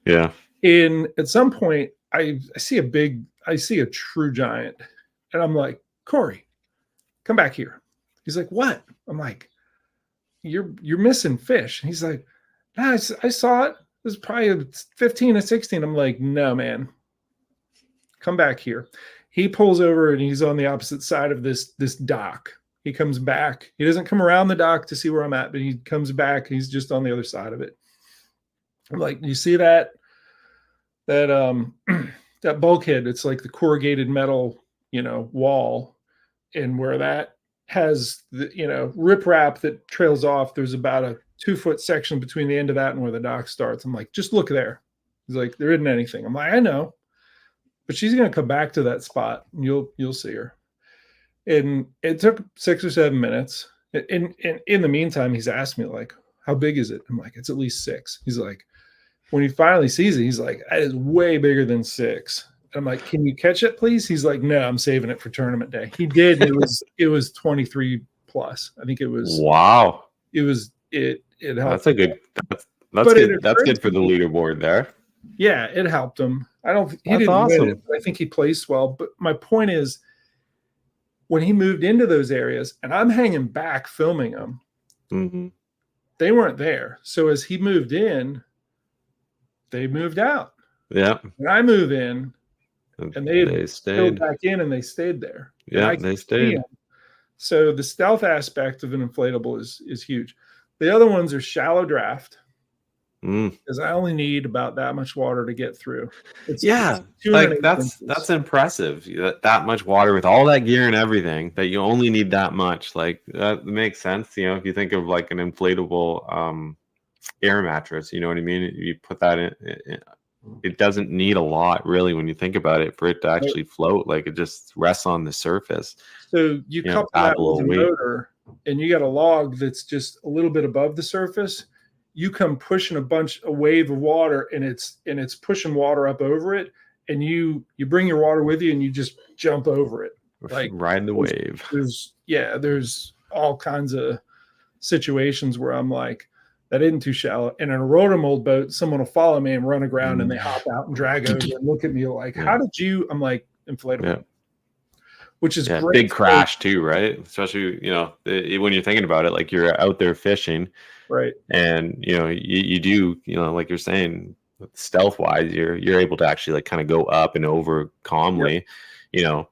Yeah. And at some point I see a true giant, and I'm like, Corey, come back here. He's like, what? I'm like, you're missing fish. And he's like, nah, I saw it. It was probably 15 or 16. I'm like, no, man. Come back here. He pulls over and he's on the opposite side of this dock. He comes back. He doesn't come around the dock to see where I'm at, but he comes back. He's just on the other side of it. I'm like, you see that that bulkhead? It's like the corrugated metal, you know, wall, and where that has the, you know, riprap that trails off. There's about a 2-foot section between the end of that and where the dock starts. I'm like, just look there. He's like, there isn't anything. I'm like, I know. But she's going to come back to that spot, and you'll see her. And it took 6 or 7 minutes. And in the meantime, he's asked me, like, how big is it? I'm like, it's at least 6. He's like, when he finally sees it, he's like, that is way bigger than 6. And I'm like, can you catch it, please? He's like, no, I'm saving it for tournament day. He did. It was 23 plus. I think it was. Wow. It helped. That's a good. That's good. That's good for the leaderboard there. Yeah, it helped him. He didn't awesome. win it, but I think he placed well. But my point is, when he moved into those areas, and I'm hanging back filming them, they weren't there. So as he moved in, they moved out. Yeah. And I move in, and they stayed back in, and they stayed there. Yeah, they stayed. So the stealth aspect of an inflatable is huge. The other ones are shallow draft. Because I only need about that much water to get through. It's like that's impressive. That much water with all that gear and everything, that you only need that much. Like that makes sense. You know, if you think of like an inflatable air mattress, you know what I mean? You put that in, it doesn't need a lot really when you think about it for it to actually float. Like it just rests on the surface. So you couple that with a motor, and you got a log that's just a little bit above the surface. You come pushing a wave of water, and it's pushing water up over it, and you bring your water with you, and you just jump over it, like ride the wave. There's all kinds of situations where I'm like, that isn't too shallow. And in a rotomold boat, someone will follow me and run aground, and they hop out and drag over and look at me like, how did you? I'm like, inflatable, which is great. Big crash too, right? Especially, you know, when you're thinking about it, like you're out there fishing. Right. And, you know, you do, you know, like you're saying, stealth wise, you're able to actually like kind of go up and over calmly, you know,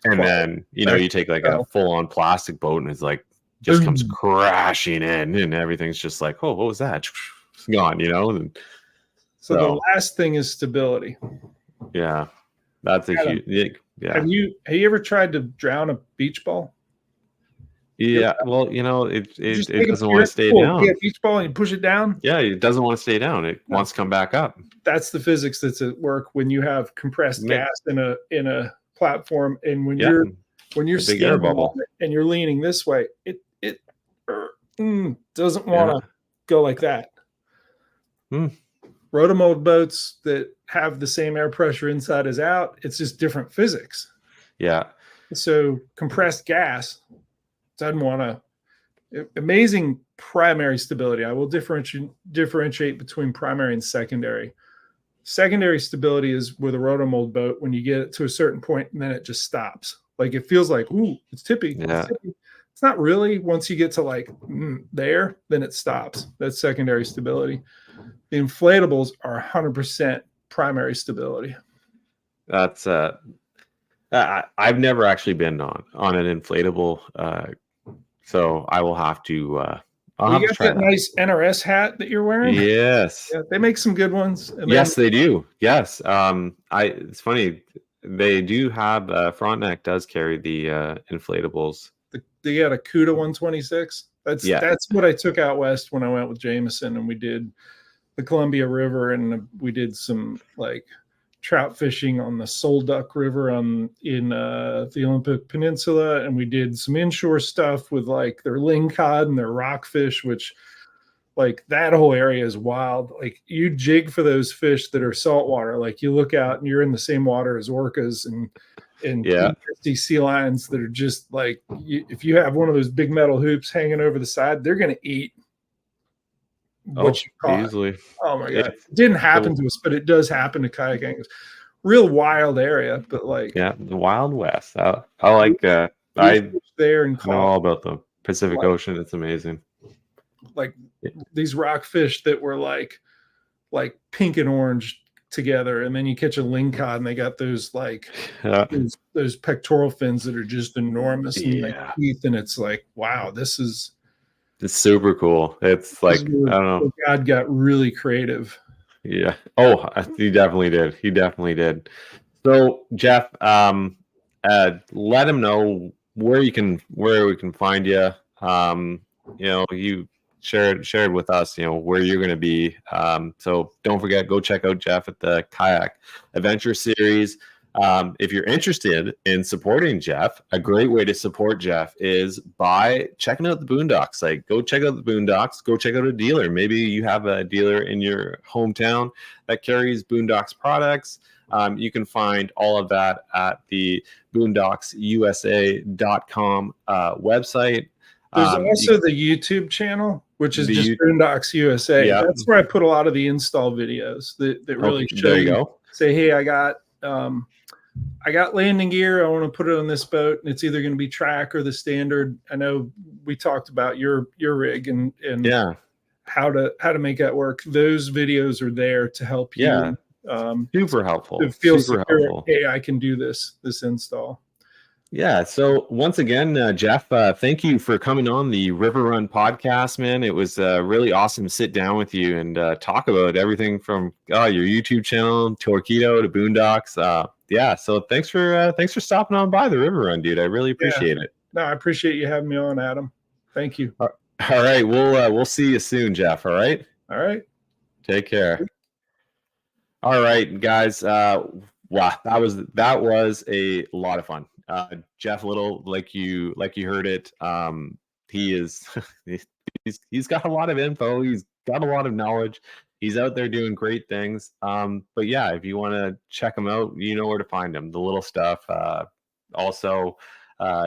and then, you know, you take like a full on plastic boat and it's like, just comes crashing in and everything's just like, oh, what was that? It's gone, you know? And so the last thing is stability. Yeah. That's a huge, Yeah. Have you ever tried to drown a beach ball? Yeah. Well, it Just it take a doesn't want to stay pull, down. get a beach ball and you push it down. Yeah, it doesn't want to stay down. It No. wants to come back up. That's the physics that's at work when you have compressed gas in a platform, and when you're big air standing bubble. on it and you're leaning this way, it doesn't want to go like that. Rotomold boats that have the same air pressure inside as out, it's just different physics. Yeah. So compressed gas doesn't want to. Amazing primary stability. I will differentiate between primary and secondary. Secondary stability is with a rotomold boat when you get it to a certain point and then it just stops. Like it feels like, ooh, it's tippy. Yeah. It's tippy. It's not really. Once you get to like there, then it stops. That's secondary stability. The inflatables are 100% primary stability. That's I've never actually been on an inflatable, so I will have to. You got that nice NRS hat that you're wearing? Yes. Yeah, they make some good ones. Yes, they do. Yes. It's funny. They do have Frontenac does carry the inflatables. They got a CUDA 126. That's what I took out west when I went with Jameson, and we did the Columbia River, and we did some like trout fishing on the Sol Duck River in the Olympic Peninsula, and we did some inshore stuff with like their lingcod and their rockfish, which like that whole area is wild. Like you jig for those fish that are saltwater. Like you look out and you're in the same water as orcas and sea lions that are just like, if you have one of those big metal hoops hanging over the side, they're going to eat what you caught. Easily. Oh my God. It didn't happen to us, but it does happen to kayak anglers. Real wild area, but like the Wild West. I like that. I there and know all about the Pacific Ocean. It's amazing. Like these rockfish that were like pink and orange together, and then you catch a lingcod and they got those like those pectoral fins that are just enormous and like teeth, and it's like, wow, it's super cool. It's like, I don't know. God got really creative. Yeah. Oh, he definitely did. So Jeff, let him know where we can find you. You shared with us, where you're going to be. So don't forget, go check out Jeff at the Kayak Adventure Series. If you're interested in supporting Jeff, a great way to support Jeff is by checking out the BooneDox. Like, go check out the BooneDox. Go check out a dealer. Maybe you have a dealer in your hometown that carries BooneDox products. You can find all of that at the BooneDoxUSA.com website. There's also the YouTube channel, which is just BooneDox USA. Yeah. That's where I put a lot of the install videos that really show there you go. Say, hey, I got landing gear. I want to put it on this boat, and it's either going to be track or the standard. I know we talked about your rig and how to make that work. Those videos are there to help you. Yeah. Super helpful. To feel super helpful. Hey, I can do this install. Yeah. So once again, Jeff, thank you for coming on the River Run podcast, man. It was really awesome to sit down with you and talk about everything from your YouTube channel, Torqeedo, to BooneDox. So thanks for stopping on by the River Run, dude. I really appreciate it. No, I appreciate you having me on, Adam. Thank you. All right. We'll see you soon, Jeff. All right. All right. Take care. All right, guys. Wow, that was a lot of fun. Jeff Little, like you heard it. He is he's got a lot of info. He's got a lot of knowledge. He's out there doing great things. But yeah, if you want to check him out, you know where to find him. The Little Stuff. Also,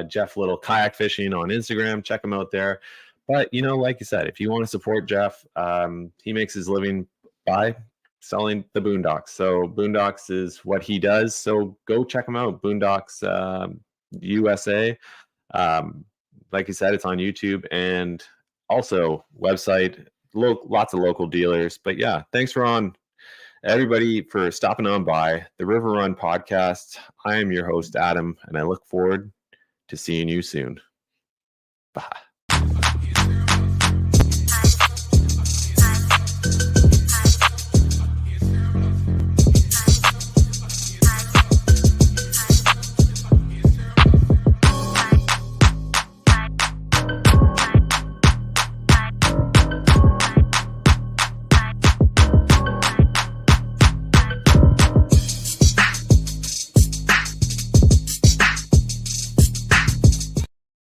Jeff Little Kayak Fishing on Instagram. Check him out there. But like you said, if you want to support Jeff, he makes his living by selling the BooneDox. So BooneDox is what he does. So go check him out. BooneDox USA. Like you said, it's on YouTube and also website. Lots of local dealers. But yeah, thanks everybody for stopping on by the River Run podcast. I am your host, Adam, and I look forward to seeing you soon. Bye.